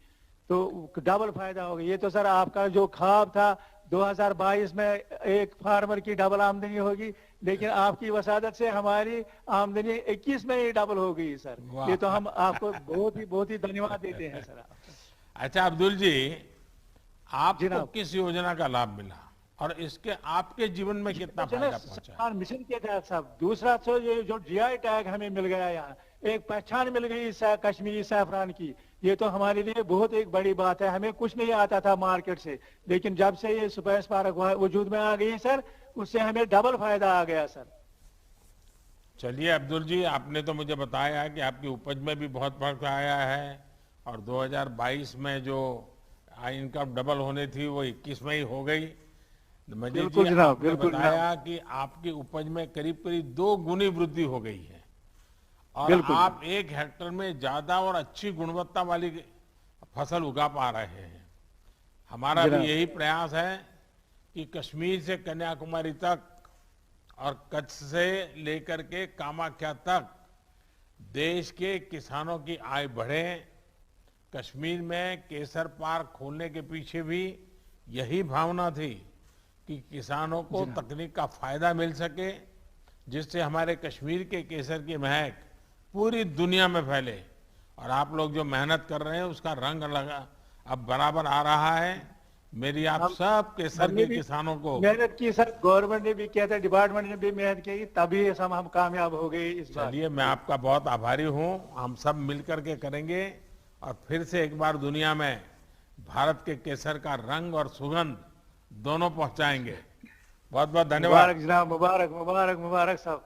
तो डबल फायदा हो गया। ये तो सर आपका जो ख्वाब था 2022 में एक फार्मर की डबल आमदनी होगी, लेकिन आपकी वसादत से हमारी आमदनी 21 में ही डबल हो गई सर। ये तो हम आपको बहुत ही धन्यवाद देते हैं सर। अच्छा अब्दुल जी, आपको किस योजना का लाभ मिला और इसके आपके जीवन में कितना फायदा पहुंचा? मिशन के तहत साहब, दूसरा तो ये जो GI टैग हमें मिल गया, यहाँ एक पहचान मिल गई कश्मीरी सैफरान की, ये तो हमारे लिए बहुत एक बड़ी बात है। हमें कुछ नहीं आता था मार्केट से, लेकिन जब से ये स्पाइस पार्क वजूद में आ गई सर, उससे हमें डबल फायदा आ गया सर। चलिए अब्दुल जी, आपने तो मुझे बताया कि आपकी उपज में भी बहुत फर्क आया है और 2022 में जो इनकम डबल होनी थी वो 21 में ही हो गई। बिल्कुल जनाब, बिल्कुल बताया कि आपकी उपज में करीब 2 गुनी वृद्धि हो गई है और आप 1 हेक्टेयर में ज्यादा और अच्छी गुणवत्ता वाली फसल उगा पा रहे हैं। हमारा भी यही प्रयास है कि कश्मीर से कन्याकुमारी तक और कच्छ से लेकर के कामाख्या तक देश के किसानों की आय बढ़े। कश्मीर में केसर पार्क खोलने के पीछे भी यही भावना थी कि किसानों को तकनीक का फायदा मिल सके, जिससे हमारे कश्मीर के केसर की महक पूरी दुनिया में फैले। और आप लोग जो मेहनत कर रहे हैं उसका रंग लगा अब बराबर आ रहा है। मेरी आप सब केसर के किसानों को मेहनत की सर, गवर्नमेंट ने भी किया था, डिपार्टमेंट ने भी मेहनत की, तभी हम कामयाब हो गए इस बार। चलिए, मैं आपका बहुत आभारी हूँ। हम सब मिलकर के करेंगे और फिर से एक बार दुनिया में भारत के केसर का रंग और सुगंध दोनों पहुंचाएंगे। बहुत बहुत धन्यवाद। मुबारक जनाब, मुबारक मुबारक मुबारक साहब।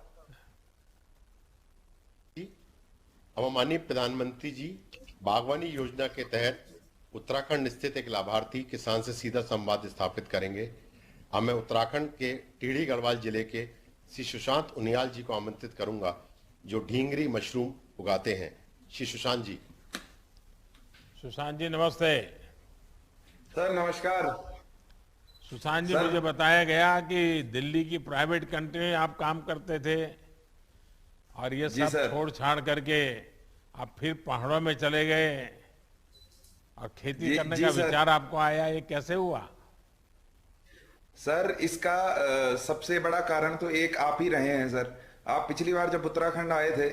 अब माननीय प्रधानमंत्री जी बागवानी योजना के तहत उत्तराखंड स्थित एक लाभार्थी किसान से सीधा संवाद स्थापित करेंगे। अब मैं उत्तराखंड के टिहरी गढ़वाल जिले के श्री सुशांत उनियाल जी को आमंत्रित करूंगा, जो ढींगरी मशरूम उगाते हैं। श्री सुशांत जी। सुशांत जी नमस्ते। सर नमस्कार। सुशांत जी, मुझे बताया गया कि दिल्ली की प्राइवेट कंपनी में आप काम करते थे और ये सब छोड़ छाड़ करके आप फिर पहाड़ों में चले गए और खेती करने का विचार आपको आया, ये कैसे हुआ? सर इसका सबसे बड़ा कारण तो एक आप ही रहे हैं सर। आप पिछली बार जब उत्तराखंड आए थे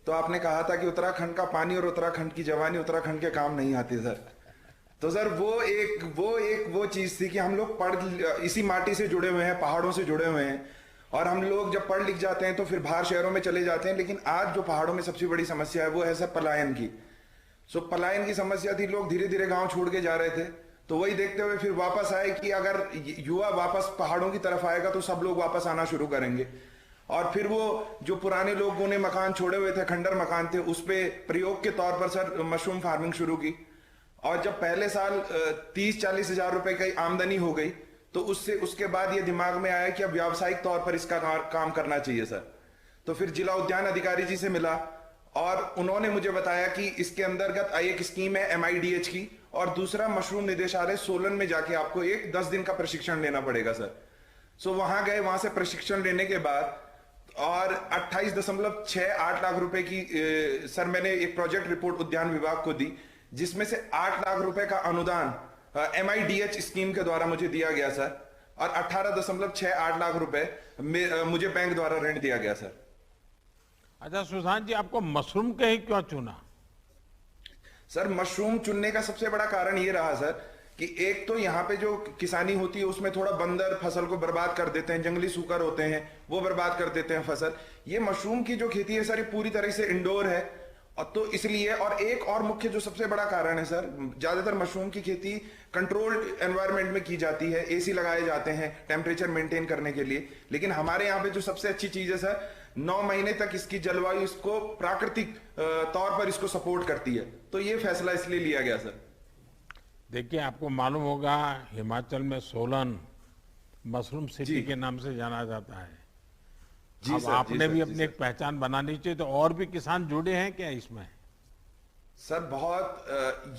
तो आपने कहा था कि उत्तराखंड का पानी और उत्तराखंड की जवानी उत्तराखंड के काम नहीं आती सर। तो सर वो चीज थी कि हम लोग इसी माटी से जुड़े हुए हैं, पहाड़ों से जुड़े हुए हैं, और हम लोग जब पढ़ लिख जाते हैं तो फिर बाहर शहरों में चले जाते हैं। लेकिन आज जो पहाड़ों में सबसे बड़ी समस्या है वो है सर पलायन की। पलायन की समस्या थी, लोग धीरे धीरे गांव छोड़ के जा रहे थे। तो वही देखते हुए फिर वापस आए कि अगर युवा वापस पहाड़ों की तरफ आएगा तो सब लोग वापस आना शुरू करेंगे। और फिर वो जो पुराने लोगों ने मकान छोड़े हुए थे, खंडर मकान थे, उस पे प्रयोग के तौर पर सर मशरूम फार्मिंग शुरू की। और जब पहले साल 30-40 हजार रुपए की आमदनी हो गई तो उसके बाद ये दिमाग में आया कि अब व्यावसायिक तौर पर इसका काम करना चाहिए सर। तो फिर जिला उद्यान अधिकारी जी से मिला और उन्होंने मुझे बताया कि इसके अंतर्गत एक स्कीम है MIDH की, और दूसरा मशरूम निदेशालय सोलन में जाके आपको 10 दिन का प्रशिक्षण लेना पड़ेगा सर। सो वहां गए, वहां से प्रशिक्षण लेने के बाद और 28.68 लाख रुपए की सर मैंने एक प्रोजेक्ट रिपोर्ट उद्यान विभाग को दी, जिसमें से 8 लाख रुपए का अनुदान MIDH स्कीम के द्वारा मुझे दिया गया सर, और 18.68 लाख रुपए मुझे बैंक द्वारा ऋण दिया गया सर। अच्छा सुशांत जी, आपको मशरूम के ही क्यों चुना? सर मशरूम चुनने का सबसे बड़ा कारण ये रहा सर कि एक तो यहाँ पे जो किसानी होती है उसमें थोड़ा बंदर फसल को बर्बाद कर देते हैं, जंगली सूकर होते हैं वो बर्बाद कर देते हैं फसल। ये मशरूम की जो खेती है सर ये पूरी तरह से इंडोर है, और तो इसलिए, और एक और मुख्य जो सबसे बड़ा कारण है सर, ज्यादातर मशरूम की खेती कंट्रोल्ड एनवायरनमेंट में की जाती है, AC लगाए जाते हैं टेम्परेचर मेंटेन करने के लिए। लेकिन हमारे यहाँ पे जो सबसे अच्छी चीज है सर, 9 महीने तक इसकी जलवायु इसको प्राकृतिक तौर पर इसको सपोर्ट करती है, तो ये फैसला इसलिए लिया गया सर। देखिए, आपको मालूम होगा हिमाचल में सोलन मशरूम सिटी के नाम से जाना जाता है। जी अब सर, आपने भी जी अपनी एक पहचान बनानी चाहिए, तो और भी किसान जुड़े हैं क्या इसमें? सर बहुत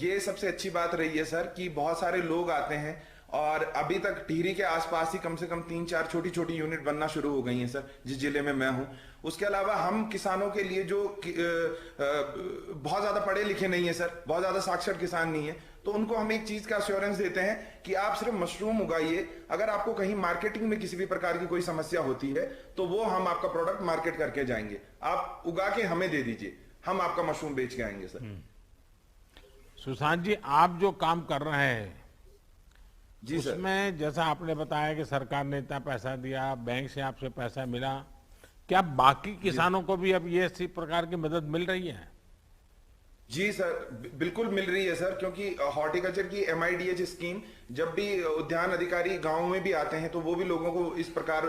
ये सबसे अच्छी बात रही है सर कि बहुत सारे लोग आते हैं, और अभी तक टिहरी के आसपास ही कम से कम 3-4 छोटी छोटी यूनिट बनना शुरू हो गई हैं सर, जिस जिले में मैं हूं। उसके अलावा हम किसानों के लिए जो बहुत ज्यादा पढ़े लिखे नहीं है सर, बहुत ज्यादा साक्षर किसान नहीं है, तो उनको हम एक चीज का अश्योरेंस देते हैं कि आप सिर्फ मशरूम उगाइए, अगर आपको कहीं मार्केटिंग में किसी भी प्रकार की कोई समस्या होती है तो वो हम आपका प्रोडक्ट मार्केट करके जाएंगे, आप उगा के हमें दे दीजिए, हम आपका मशरूम बेच के आएंगे सर। सुशांत जी, आप जो काम कर रहे हैं जी सर, उसमें जैसा आपने बताया कि सरकार ने इतना पैसा दिया, बैंक से आपसे पैसा मिला, क्या बाकी किसानों को भी अब ये इसी प्रकार की मदद मिल रही है? जी सर, बिल्कुल मिल रही है सर, क्योंकि हॉर्टिकल्चर की MIDH स्कीम जब भी उद्यान अधिकारी गांव में भी आते हैं तो वो भी लोगों को इस प्रकार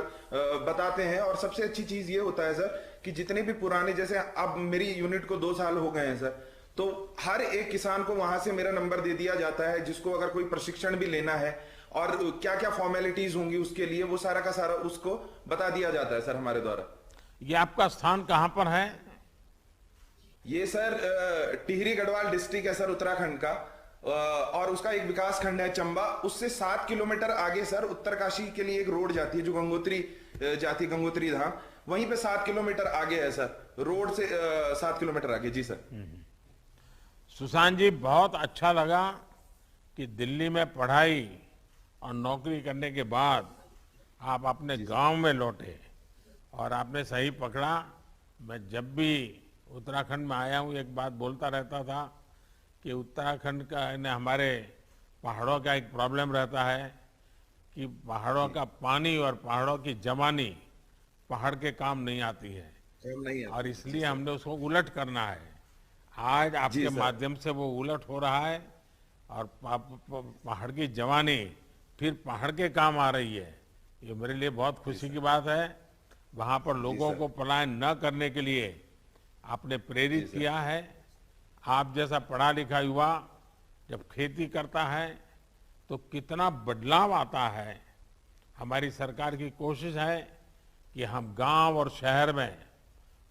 बताते हैं। और सबसे अच्छी चीज ये होता है सर कि जितने भी पुराने, जैसे अब मेरी यूनिट को 2 साल हो गए हैं सर, तो हर एक किसान को वहां से मेरा नंबर दे दिया जाता है, जिसको अगर कोई प्रशिक्षण भी लेना है और क्या क्या फॉर्मेलिटीज होंगी उसके लिए, वो सारा का सारा उसको बता दिया जाता है सर हमारे द्वारा। ये आपका स्थान कहाँ पर है? ये सर टिहरी गढ़वाल डिस्ट्रिक्ट है सर, उत्तराखंड का, और उसका एक विकास खंड है चंबा, उससे 7 किलोमीटर आगे सर उत्तरकाशी के लिए एक रोड जाती है जो गंगोत्री जाती है, गंगोत्री धाम, वहीं पे 7 किलोमीटर आगे है सर, रोड से 7 किलोमीटर आगे। जी सर। सुशांत जी, बहुत अच्छा लगा कि दिल्ली में पढ़ाई और नौकरी करने के बाद आप अपने गांव में लौटे, और आपने सही पकड़ा। मैं जब भी उत्तराखंड में आया हूँ एक बात बोलता रहता था कि उत्तराखंड का हमारे पहाड़ों का एक प्रॉब्लम रहता है कि पहाड़ों का पानी और पहाड़ों की जवानी पहाड़ के काम नहीं आती है, और इसलिए हमने उसको उलट करना है। आज आपके माध्यम से वो उलट हो रहा है, और पहाड़ की जवानी फिर पहाड़ के काम आ रही है। ये मेरे लिए बहुत खुशी की बात है। वहां पर लोगों को पलायन न करने के लिए आपने प्रेरित किया है। आप जैसा पढ़ा लिखा युवा जब खेती करता है तो कितना बदलाव आता है। हमारी सरकार की कोशिश है कि हम गांव और शहर में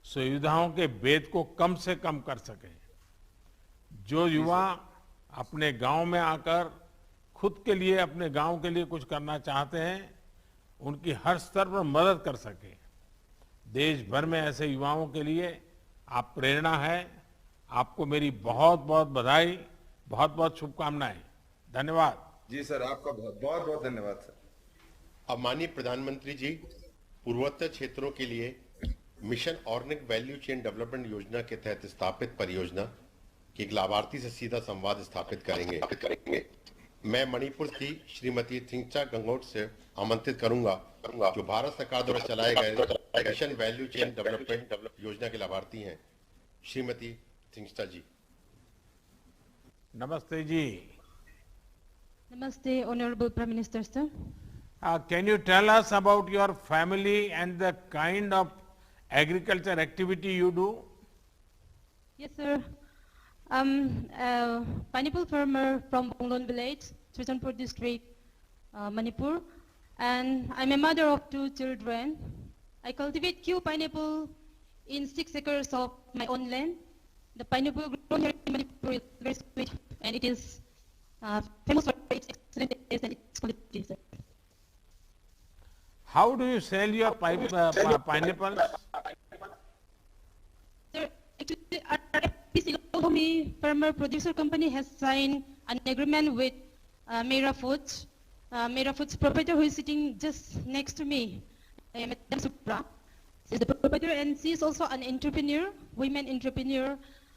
सुविधाओं के भेद को कम से कम कर सकें। जो युवा अपने गांव में आकर खुद के लिए, अपने गांव के लिए कुछ करना चाहते हैं, उनकी हर स्तर पर मदद कर सके। देश भर में ऐसे युवाओं के लिए आप प्रेरणा है। आपको मेरी बहुत बहुत बधाई, बहुत बहुत शुभकामनाएं। धन्यवाद। जी सर, आपका बहुत बहुत धन्यवाद सर। अब माननीय प्रधानमंत्री जी पूर्वोत्तर क्षेत्रों के लिए mission organic value chain development योजना के तहत स्थापित परियोजना के एक लाभार्थी से सीधा संवाद स्थापित करेंगे। मैं मणिपुर की श्रीमती थिंगचा गंगोट से आमंत्रित करूंगा, जो भारत सरकार द्वारा चलाए गए मिशन वैल्यू चेन डेवलपमेंट योजना के लाभार्थी हैं। श्रीमती थिंगचा जी। नमस्ते जी। Namaste, Honorable Prime Minister, sir. Can you tell us about your family and the kind of agriculture activity you do? Yes, sir. I'm a pineapple farmer from Bonglon Village, Churchanpur District, Manipur, and I'm a mother of 2 children. I cultivate Q pineapple in 6 acres of my own land. The pineapple grown here in Manipur is very sweet, and it is famous for its excellent taste and its quality, sir. How do you sell your pineapples? Sir, actually, our FPC Lomi Farmer Producer Company has signed an agreement with Mera Foods. Mera Foods proprietor who is sitting just next to me, Madam Supra. She's the proprietor and she's also an entrepreneur, women entrepreneur,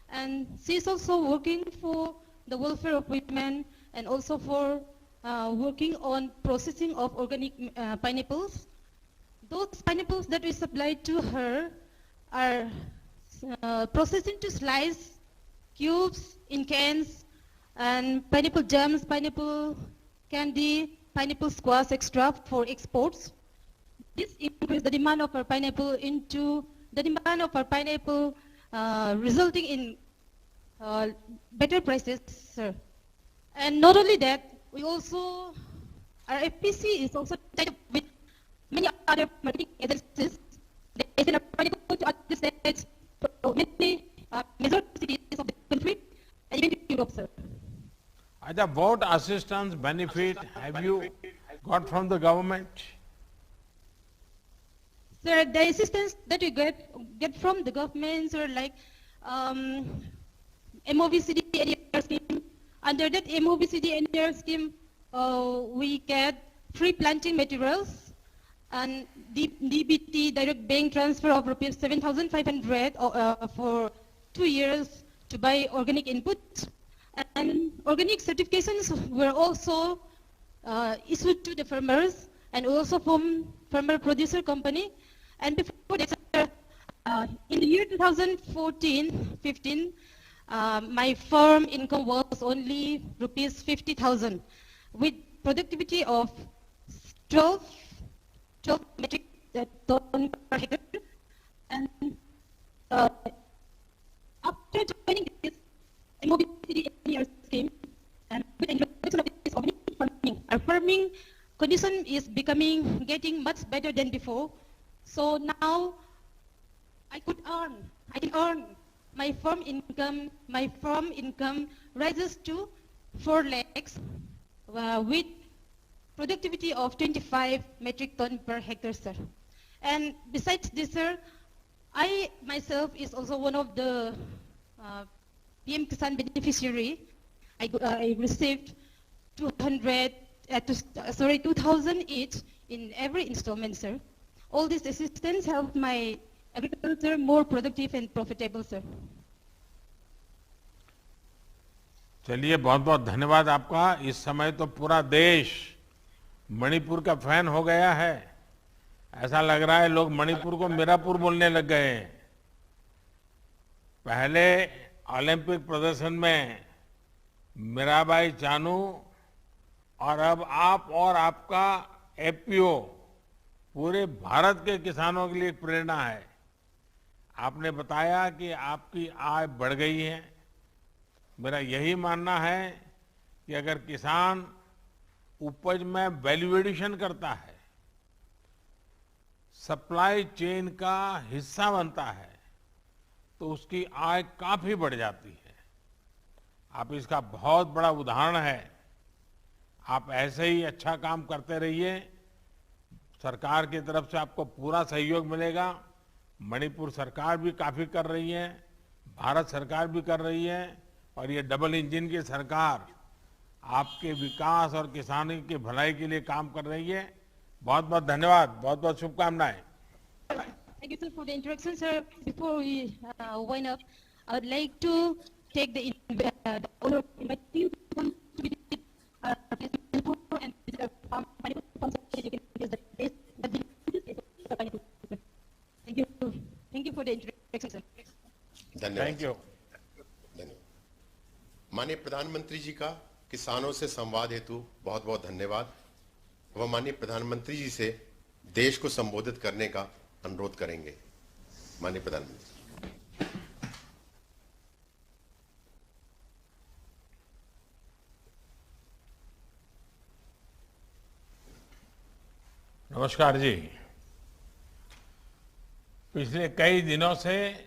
and she's also working for the welfare of women and also for working on processing of organic pineapples. Those pineapples that we supply to her are processed into slice, cubes, in cans, and pineapple jams, pineapple candy, pineapple squash extract for exports. This increases the demand of our pineapple resulting in better prices, sir. And not only that, we also, our FPC is also tied up with many other marketing agencies. They send our pineapple to other states, to many major cities of the country, and even to Europe, sir. What assistance, benefit have you got from the government? Sir, the assistance that we get from the government are like MOVCD NER scheme. Under that MOVCD NER scheme, we get free planting materials and DBT, direct bank transfer of rupees 7,500 for 2 years to buy organic inputs. And organic certifications were also issued to the farmers and also from farmer producer company. And before that, in the year 2014-15, my farm income was only rupees 50,000 with productivity of 12 metric ton per hectare. And after joining this MOVCD scheme and with the introduction of this organic farming, our farming condition is getting much better than before. So now I can earn my farm income rises to 4 lakhs with productivity of 25 metric ton per hectare, sir. And besides this, sir, I myself is also one of the PM Kisan beneficiary. I received 2,000 each in every installment, sir. All this assistance helped my agriculture more productive and profitable, sir. चलिए, बहुत बहुत धन्यवाद आपका। इस समय तो पूरा देश मणिपुर का फैन हो गया है। ऐसा लग रहा है लोग मणिपुर को मीरापुर बोलने लग गए हैं। पहले ओलंपिक प्रदर्शन में मीराबाई चानू और अब आप और आपका एपीओ पूरे भारत के किसानों के लिए एक प्रेरणा है। आपने बताया कि आपकी आय बढ़ गई है। मेरा यही मानना है कि अगर किसान उपज में वैल्यू एडिशन करता है, सप्लाई चेन का हिस्सा बनता है, तो उसकी आय काफी बढ़ जाती है। आप इसका बहुत बड़ा उदाहरण है। आप ऐसे ही अच्छा काम करते रहिए। सरकार की तरफ से आपको पूरा सहयोग मिलेगा। मणिपुर सरकार भी काफी कर रही है, भारत सरकार भी कर रही है, और ये डबल इंजन की सरकार आपके विकास और किसानी की भलाई के लिए काम कर रही है। बहुत बहुत धन्यवाद, बहुत बहुत शुभकामनाएं। Thank you, sir, for the introduction, sir. Before we wind up, I would like to take the honor of inviting you to come to visit and visit our farm. Thank you for the introduction, sir. धन्यवाद। Thank you. माननीय प्रधानमंत्री जी का किसानों से संवाद हेतु बहुत बहुत धन्यवाद। वह माननीय प्रधानमंत्री जी से देश को संबोधित करने का अनुरोध करेंगे। माननीय प्रधानमंत्री। नमस्कार जी। पिछले कई दिनों से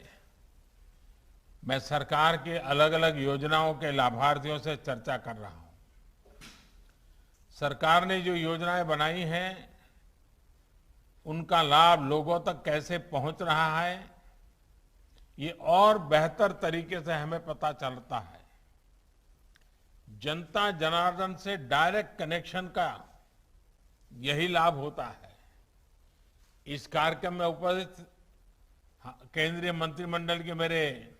मैं सरकार के अलग अलग योजनाओं के लाभार्थियों से चर्चा कर रहा हूं। सरकार ने जो योजनाएं बनाई हैं उनका लाभ लोगों तक कैसे पहुंच रहा है, ये और बेहतर तरीके से हमें पता चलता है। जनता जनार्दन से डायरेक्ट कनेक्शन का यही लाभ होता है। इस कार्यक्रम में उपस्थित केंद्रीय मंत्रिमंडल के मेरे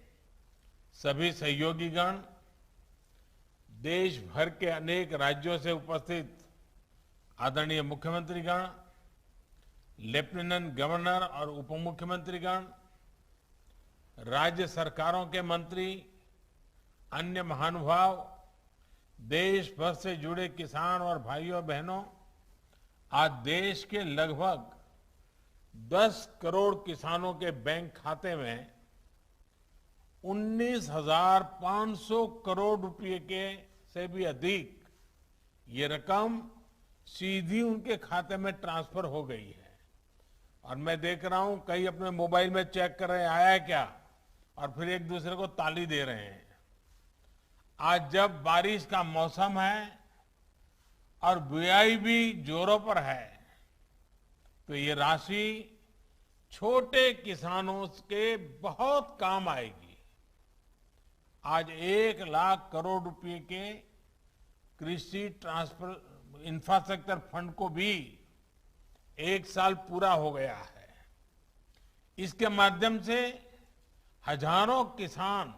सभी सहयोगीगण, देश भर के अनेक राज्यों से उपस्थित आदरणीय मुख्यमंत्रीगण, लेफ्टिनेंट गवर्नर और उप मुख्यमंत्रीगण, राज्य सरकारों के मंत्री, अन्य महानुभाव, देश भर से जुड़े किसान और भाइयों बहनों, आज देश के लगभग 10 करोड़ किसानों के बैंक खाते में 19,500 करोड़ रुपए के से भी अधिक ये रकम सीधी उनके खाते में ट्रांसफर हो गई है। और मैं देख रहा हूं कई अपने मोबाइल में चेक कर रहे हैं आया है क्या, और फिर एक दूसरे को ताली दे रहे हैं। आज जब बारिश का मौसम है और बुआई भी जोरों पर है, तो ये राशि छोटे किसानों के बहुत काम आएगी। आज 1 लाख करोड़ रुपए के कृषि ट्रांसफर इंफ्रास्ट्रक्चर फंड को भी 1 साल पूरा हो गया है। इसके माध्यम से हजारों किसान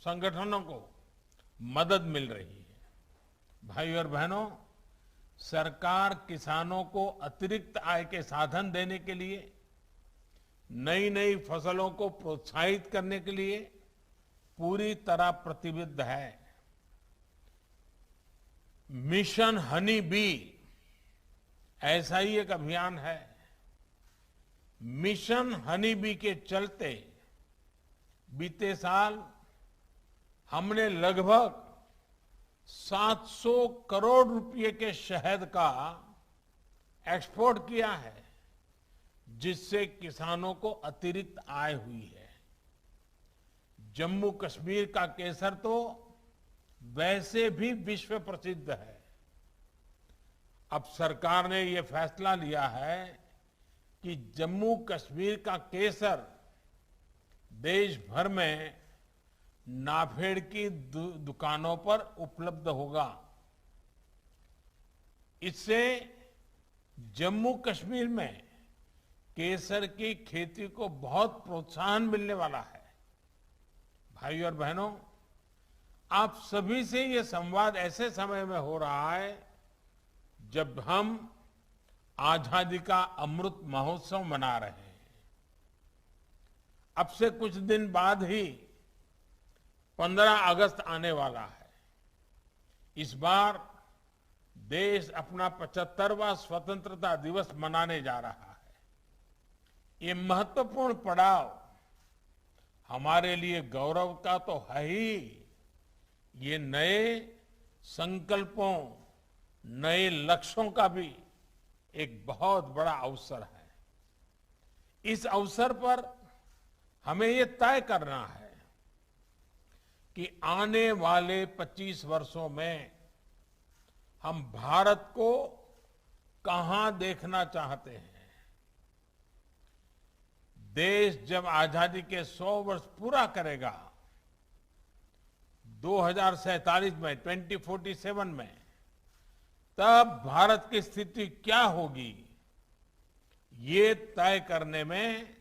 संगठनों को मदद मिल रही है। भाई और बहनों, सरकार किसानों को अतिरिक्त आय के साधन देने के लिए, नई नई फसलों को प्रोत्साहित करने के लिए पूरी तरह प्रतिबद्ध है। मिशन हनी बी ऐसा ही एक अभियान है। मिशन हनी बी के चलते बीते साल हमने लगभग 700 करोड़ रुपए के शहद का एक्सपोर्ट किया है, जिससे किसानों को अतिरिक्त आय हुई है। जम्मू कश्मीर का केसर तो वैसे भी विश्व प्रसिद्ध है। अब सरकार ने ये फैसला लिया है कि जम्मू कश्मीर का केसर देश भर में नाफेड की दुकानों पर उपलब्ध होगा। इससे जम्मू कश्मीर में केसर की खेती को बहुत प्रोत्साहन मिलने वाला है। भाई और बहनों, आप सभी से ये संवाद ऐसे समय में हो रहा है जब हम आजादी का अमृत महोत्सव मना रहे हैं। अब से कुछ दिन बाद ही 15 अगस्त आने वाला है। इस बार देश अपना 75वां स्वतंत्रता दिवस मनाने जा रहा है। ये महत्वपूर्ण पड़ाव हमारे लिए गौरव का तो है ही, ये नए संकल्पों, नए लक्ष्यों का भी एक बहुत बड़ा अवसर है। इस अवसर पर हमें ये तय करना है कि आने वाले 25 वर्षों में हम भारत को कहां देखना चाहते हैं। देश जब आजादी के 100 वर्ष पूरा करेगा 2047 में, 2047 में, तब भारत की स्थिति क्या होगी, ये तय करने में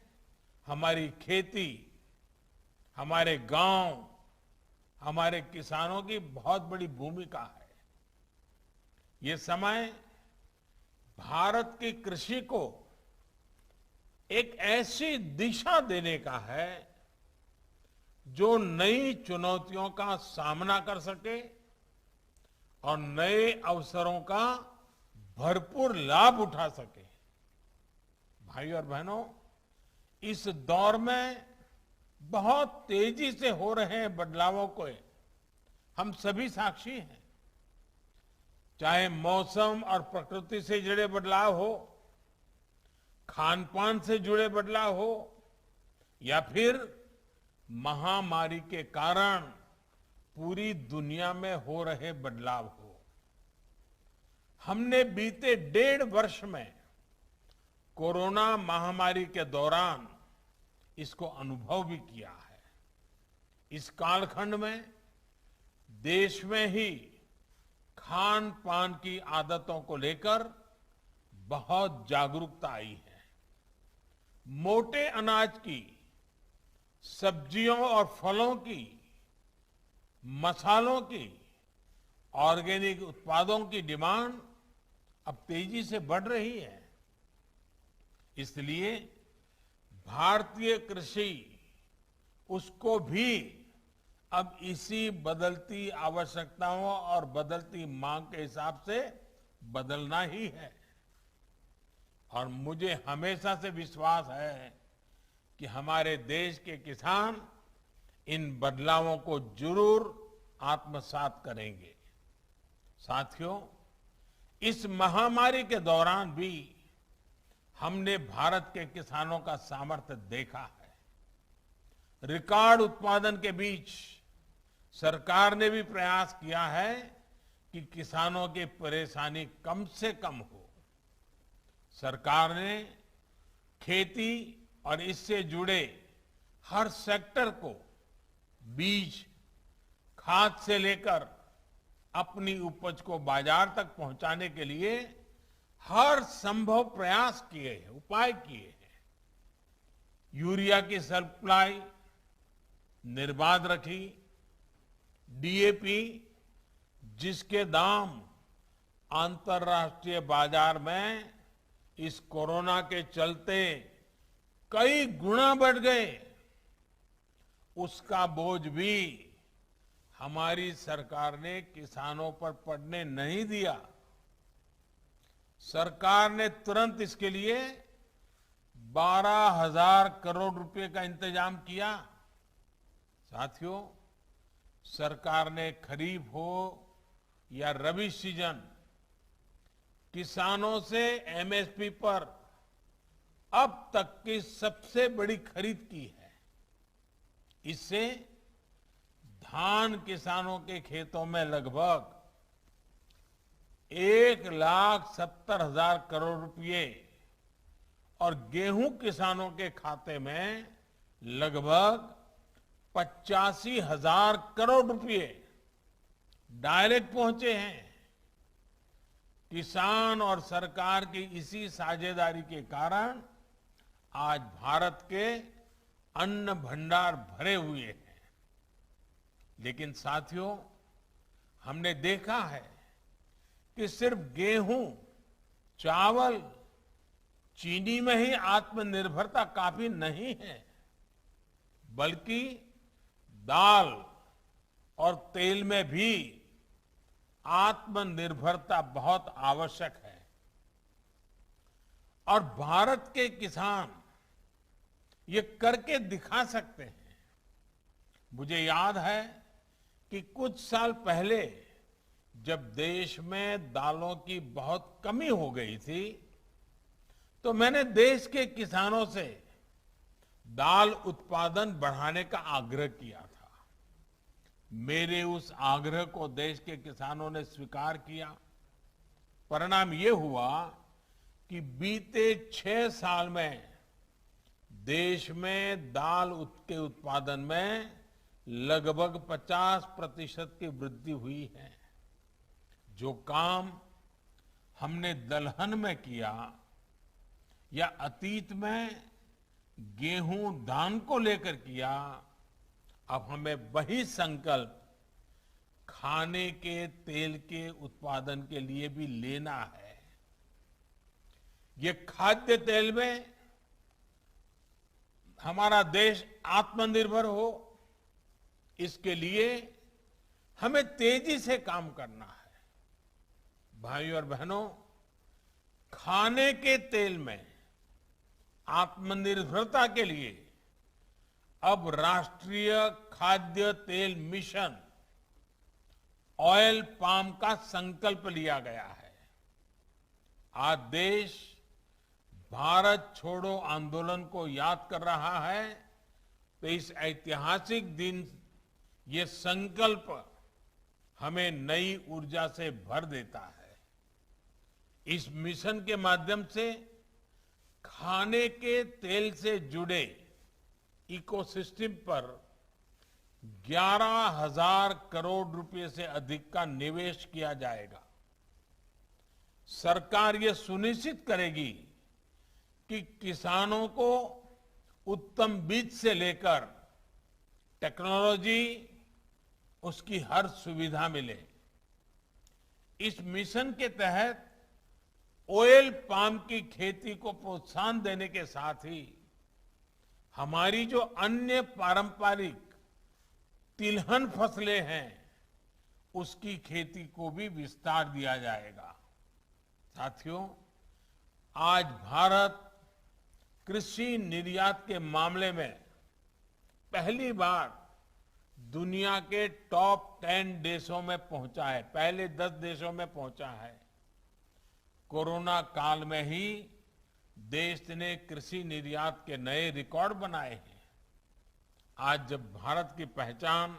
हमारी खेती, हमारे गांव, हमारे किसानों की बहुत बड़ी भूमिका है। ये समय भारत की कृषि को एक ऐसी दिशा देने का है जो नई चुनौतियों का सामना कर सके और नए अवसरों का भरपूर लाभ उठा सके। भाई और बहनों, इस दौर में बहुत तेजी से हो रहे हैं बदलावों को हम सभी साक्षी हैं। चाहे मौसम और प्रकृति से जुड़े बदलाव हो, खान पान से जुड़े बदलाव हो, या फिर महामारी के कारण पूरी दुनिया में हो रहे बदलाव हो, हमने बीते 1.5 वर्ष में कोरोना महामारी के दौरान इसको अनुभव भी किया है। इस कालखंड में देश में ही खान पान की आदतों को लेकर बहुत जागरूकता आई है। मोटे अनाज की, सब्जियों और फलों की, मसालों की, ऑर्गेनिक उत्पादों की डिमांड अब तेजी से बढ़ रही है। इसलिए भारतीय कृषि उसको भी अब इसी बदलती आवश्यकताओं और बदलती मांग के हिसाब से बदलना ही है। और मुझे हमेशा से विश्वास है कि हमारे देश के किसान इन बदलावों को जरूर आत्मसात करेंगे। साथियों, इस महामारी के दौरान भी हमने भारत के किसानों का सामर्थ्य देखा है। रिकॉर्ड उत्पादन के बीच सरकार ने भी प्रयास किया है कि किसानों की परेशानी कम से कम हो। सरकार ने खेती और इससे जुड़े हर सेक्टर को बीज, खाद से लेकर अपनी उपज को बाजार तक पहुंचाने के लिए हर संभव प्रयास किए हैं, उपाय किए हैं। यूरिया की सप्लाई निर्बाध रखी, डीएपी जिसके दाम अंतर्राष्ट्रीय बाजार में इस कोरोना के चलते कई गुना बढ़ गए, उसका बोझ भी हमारी सरकार ने किसानों पर पड़ने नहीं दिया। सरकार ने तुरंत इसके लिए 12,000 करोड़ रुपए का इंतजाम किया। साथियों, सरकार ने खरीफ हो या रबी सीजन, किसानों से एमएसपी पर अब तक की सबसे बड़ी खरीद की है। इससे धान किसानों के खेतों में लगभग 1,70,000 करोड़ रुपए और गेहूं किसानों के खाते में लगभग 85,000 करोड़ रुपए डायरेक्ट पहुंचे हैं। किसान और सरकार की इसी साझेदारी के कारण आज भारत के अन्न भंडार भरे हुए हैं। लेकिन साथियों, हमने देखा है कि सिर्फ गेहूं, चावल, चीनी में ही आत्मनिर्भरता काफी नहीं है, बल्कि दाल और तेल में भी आत्मनिर्भरता बहुत आवश्यक है। और भारत के किसान ये करके दिखा सकते हैं। मुझे याद है कि कुछ साल पहले जब देश में दालों की बहुत कमी हो गई थी, तो मैंने देश के किसानों से दाल उत्पादन बढ़ाने का आग्रह किया था। मेरे उस आग्रह को देश के किसानों ने स्वीकार किया। परिणाम ये हुआ कि बीते 6 साल में देश में दाल के उत्पादन में लगभग 50% की वृद्धि हुई है। जो काम हमने दलहन में किया या अतीत में गेहूं, धान को लेकर किया, अब हमें वही संकल्प खाने के तेल के उत्पादन के लिए भी लेना है। ये खाद्य तेल में हमारा देश आत्मनिर्भर हो, इसके लिए हमें तेजी से काम करना है। भाइयों और बहनों, खाने के तेल में आत्मनिर्भरता के लिए अब राष्ट्रीय खाद्य तेल मिशन ऑयल पाम का संकल्प लिया गया है। आज देश भारत छोड़ो आंदोलन को याद कर रहा है, तो इस ऐतिहासिक दिन ये संकल्प हमें नई ऊर्जा से भर देता है। इस मिशन के माध्यम से खाने के तेल से जुड़े इकोसिस्टम पर 11,000 करोड़ रुपए से अधिक का निवेश किया जाएगा। सरकार ये सुनिश्चित करेगी कि किसानों को उत्तम बीज से लेकर टेक्नोलॉजी, उसकी हर सुविधा मिले। इस मिशन के तहत ऑयल पाम की खेती को प्रोत्साहन देने के साथ ही हमारी जो अन्य पारंपरिक तिलहन फसलें हैं, उसकी खेती को भी विस्तार दिया जाएगा। साथियों, आज भारत कृषि निर्यात के मामले में पहली बार दुनिया के टॉप 10 देशों में पहुंचा है, पहले 10 देशों में पहुंचा है। कोरोना काल में ही देश ने कृषि निर्यात के नए रिकॉर्ड बनाए हैं। आज जब भारत की पहचान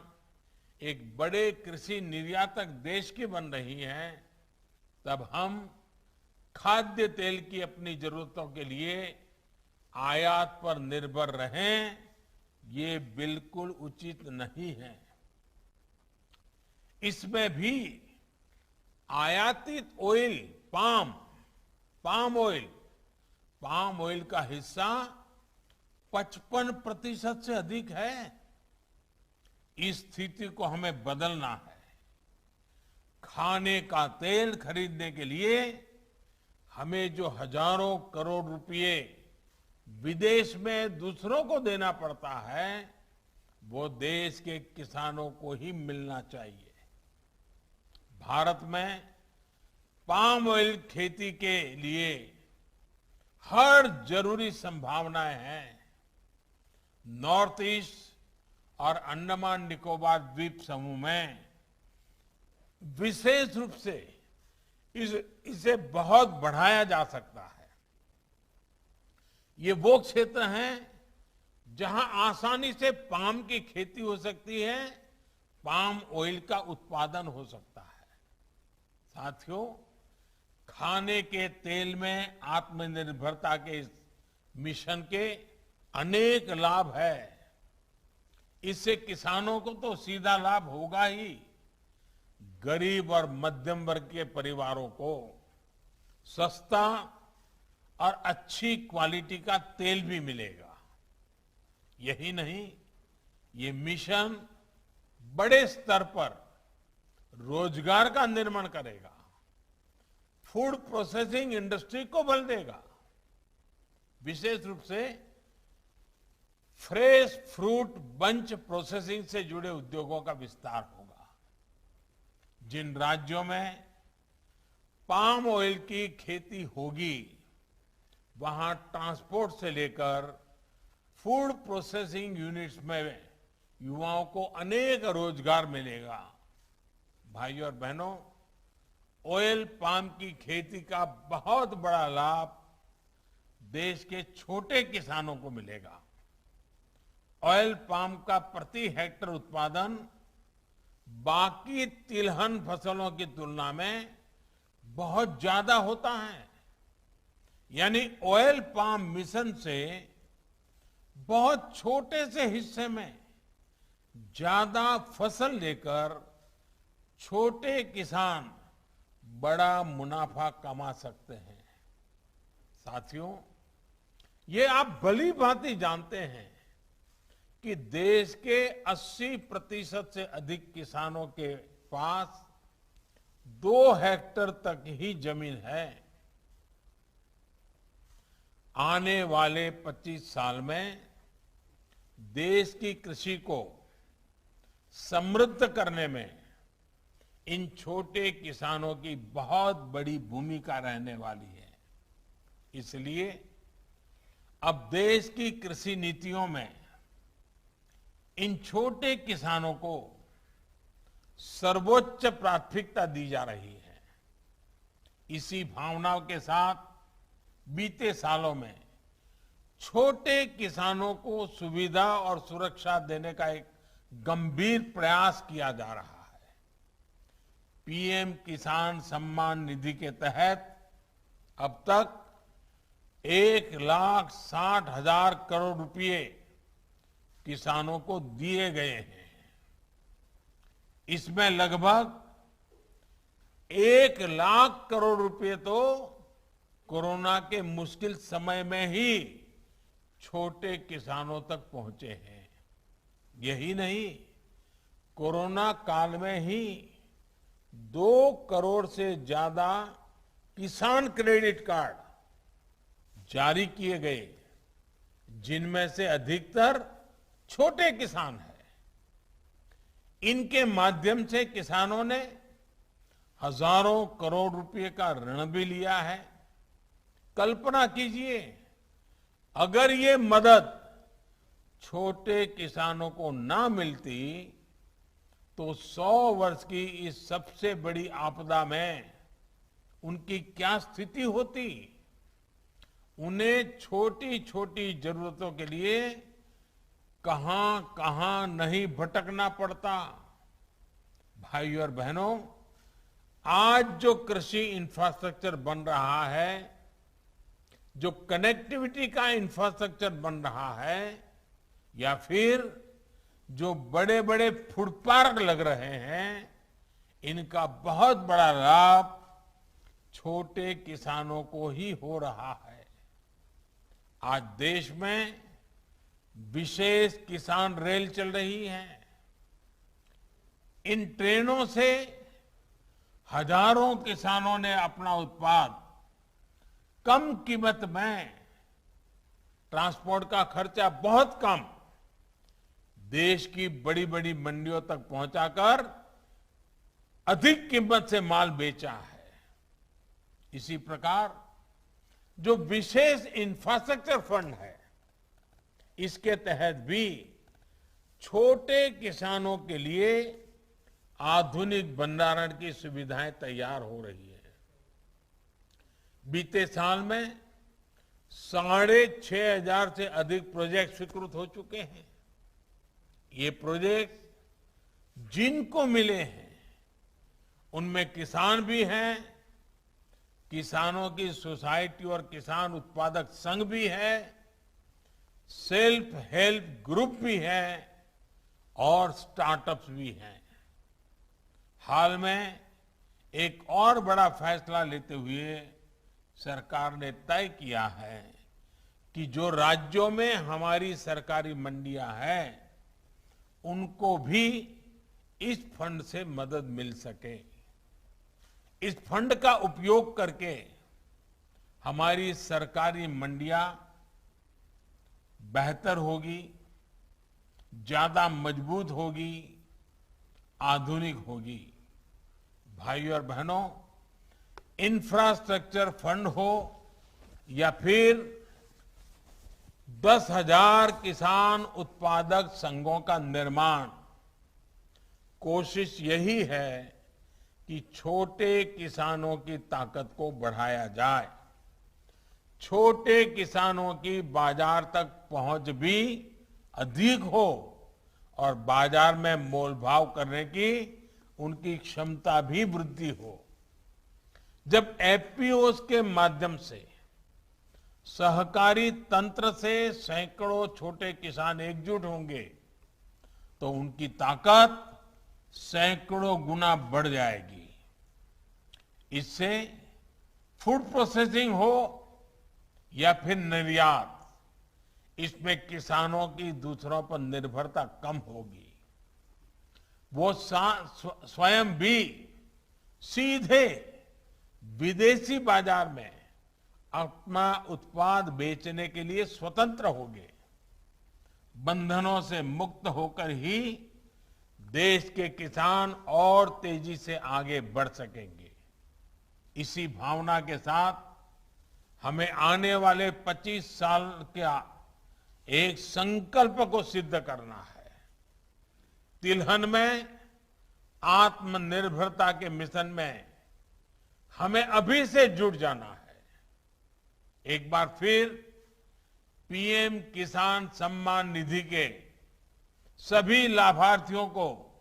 एक बड़े कृषि निर्यातक देश की बन रही है, तब हम खाद्य तेल की अपनी जरूरतों के लिए आयात पर निर्भर रहें, ये बिल्कुल उचित नहीं है। इसमें भी आयातित ऑयल, पाम ऑयल का हिस्सा 55% से अधिक है। इस स्थिति को हमें बदलना है। खाने का तेल खरीदने के लिए हमें जो हजारों करोड़ रुपए विदेश में दूसरों को देना पड़ता है, वो देश के किसानों को ही मिलना चाहिए। भारत में पाम ऑयल खेती के लिए हर जरूरी संभावनाएं हैं। नॉर्थ ईस्ट और अंडमान निकोबार द्वीप समूह में विशेष रूप से इसे बहुत बढ़ाया जा सकता है। ये वो क्षेत्र हैं जहां आसानी से पाम की खेती हो सकती है, पाम ऑयल का उत्पादन हो सकता है। साथियों, खाने के तेल में आत्मनिर्भरता के इस मिशन के अनेक लाभ है। इससे किसानों को तो सीधा लाभ होगा ही, गरीब और मध्यम वर्ग के परिवारों को सस्ता और अच्छी क्वालिटी का तेल भी मिलेगा। यही नहीं, ये मिशन बड़े स्तर पर रोजगार का निर्माण करेगा, फूड प्रोसेसिंग इंडस्ट्री को बल देगा। विशेष रूप से फ्रेश फ्रूट बंच प्रोसेसिंग से जुड़े उद्योगों का विस्तार होगा। जिन राज्यों में पाम ऑयल की खेती होगी, वहां ट्रांसपोर्ट से लेकर फूड प्रोसेसिंग यूनिट्स में युवाओं को अनेक रोजगार मिलेगा। भाइयों और बहनों, ऑयल पाम की खेती का बहुत बड़ा लाभ देश के छोटे किसानों को मिलेगा। ऑयल पाम का प्रति हेक्टेयर उत्पादन बाकी तिलहन फसलों की तुलना में बहुत ज्यादा होता है। यानी ऑयल पाम मिशन से बहुत छोटे से हिस्से में ज्यादा फसल लेकर छोटे किसान बड़ा मुनाफा कमा सकते हैं। साथियों, ये आप भली भांति जानते हैं कि देश के 80% से अधिक किसानों के पास 2 हेक्टेयर तक ही जमीन है। आने वाले 25 साल में देश की कृषि को समृद्ध करने में इन छोटे किसानों की बहुत बड़ी भूमिका रहने वाली है। इसलिए अब देश की कृषि नीतियों में इन छोटे किसानों को सर्वोच्च प्राथमिकता दी जा रही है। इसी भावनाओं के साथ बीते सालों में छोटे किसानों को सुविधा और सुरक्षा देने का एक गंभीर प्रयास किया जा रहा है। पीएम किसान सम्मान निधि के तहत अब तक 1,60,000 करोड़ रुपए किसानों को दिए गए हैं। इसमें लगभग 1 लाख करोड़ रुपए तो कोरोना के मुश्किल समय में ही छोटे किसानों तक पहुंचे हैं। यही नहीं, कोरोना काल में ही 2 करोड़ से ज्यादा किसान क्रेडिट कार्ड जारी किए गए, जिनमें से अधिकतर छोटे किसान हैं। इनके माध्यम से किसानों ने हजारों करोड़ रुपए का ऋण भी लिया है। कल्पना कीजिए, अगर ये मदद छोटे किसानों को ना मिलती तो 100 वर्ष की इस सबसे बड़ी आपदा में उनकी क्या स्थिति होती। उन्हें छोटी छोटी जरूरतों के लिए कहां कहां नहीं भटकना पड़ता। भाइयों और बहनों, आज जो कृषि इंफ्रास्ट्रक्चर बन रहा है, जो कनेक्टिविटी का इंफ्रास्ट्रक्चर बन रहा है, या फिर जो बड़े बड़े फूड पार्क लग रहे हैं, इनका बहुत बड़ा लाभ छोटे किसानों को ही हो रहा है। आज देश में विशेष किसान रेल चल रही है। इन ट्रेनों से हजारों किसानों ने अपना उत्पाद कम कीमत में, ट्रांसपोर्ट का खर्चा बहुत कम, देश की बड़ी बड़ी मंडियों तक पहुंचाकर अधिक कीमत से माल बेचा है। इसी प्रकार जो विशेष इंफ्रास्ट्रक्चर फंड है, इसके तहत भी छोटे किसानों के लिए आधुनिक भंडारण की सुविधाएं तैयार हो रही है। बीते साल में 6,500 से अधिक प्रोजेक्ट स्वीकृत हो चुके हैं। ये प्रोजेक्ट जिनको मिले हैं, उनमें किसान भी हैं, किसानों की सोसाइटी और किसान उत्पादक संघ भी है, सेल्फ हेल्प ग्रुप भी है और स्टार्टअप्स भी हैं। हाल में एक और बड़ा फैसला लेते हुए सरकार ने तय किया है कि जो राज्यों में हमारी सरकारी मंडियां हैं, उनको भी इस फंड से मदद मिल सके। इस फंड का उपयोग करके हमारी सरकारी मंडियां बेहतर होगी, ज्यादा मजबूत होगी, आधुनिक होगी। भाइयों और बहनों, इंफ्रास्ट्रक्चर फंड हो या फिर 10,000 किसान उत्पादक संघों का निर्माण, कोशिश यही है कि छोटे किसानों की ताकत को बढ़ाया जाए, छोटे किसानों की बाजार तक पहुंच भी अधिक हो और बाजार में मोलभाव करने की उनकी क्षमता भी वृद्धि हो। जब एफपीओस के माध्यम से सहकारी तंत्र से सैकड़ों छोटे किसान एकजुट होंगे तो उनकी ताकत सैकड़ों गुना बढ़ जाएगी। इससे फूड प्रोसेसिंग हो या फिर निर्यात, इसमें किसानों की दूसरों पर निर्भरता कम होगी। वो स्वयं भी सीधे विदेशी बाजार में अपना उत्पाद बेचने के लिए स्वतंत्र होंगे। बंधनों से मुक्त होकर ही देश के किसान और तेजी से आगे बढ़ सकेंगे। इसी भावना के साथ हमें आने वाले 25 साल का एक संकल्प को सिद्ध करना है। तिलहन में आत्मनिर्भरता के मिशन में हमें अभी से जुट जाना है। एक बार फिर पीएम किसान सम्मान निधि के सभी लाभार्थियों को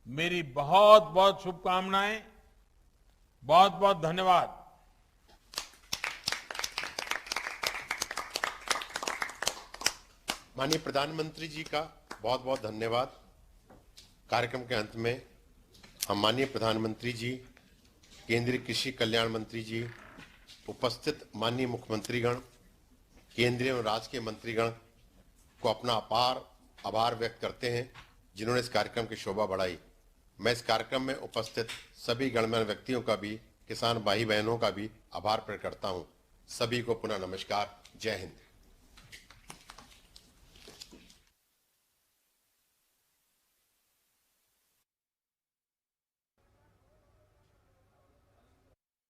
मेरी बहुत बहुत शुभकामनाएं, बहुत बहुत धन्यवाद। माननीय प्रधानमंत्री जी का बहुत बहुत धन्यवाद। कार्यक्रम के अंत में हम माननीय प्रधानमंत्री जी, केंद्रीय कृषि कल्याण मंत्री जी, उपस्थित माननीय मुख्यमंत्रीगण, केंद्रीय और राज्य के मंत्रीगण को अपना अपार आभार व्यक्त करते हैं जिन्होंने इस कार्यक्रम की शोभा बढ़ाई। मैं इस कार्यक्रम में उपस्थित सभी गणमान्य व्यक्तियों का भी, किसान भाई बहनों का भी आभार प्रकट करता हूं। सभी को पुनः नमस्कार। जय हिंद।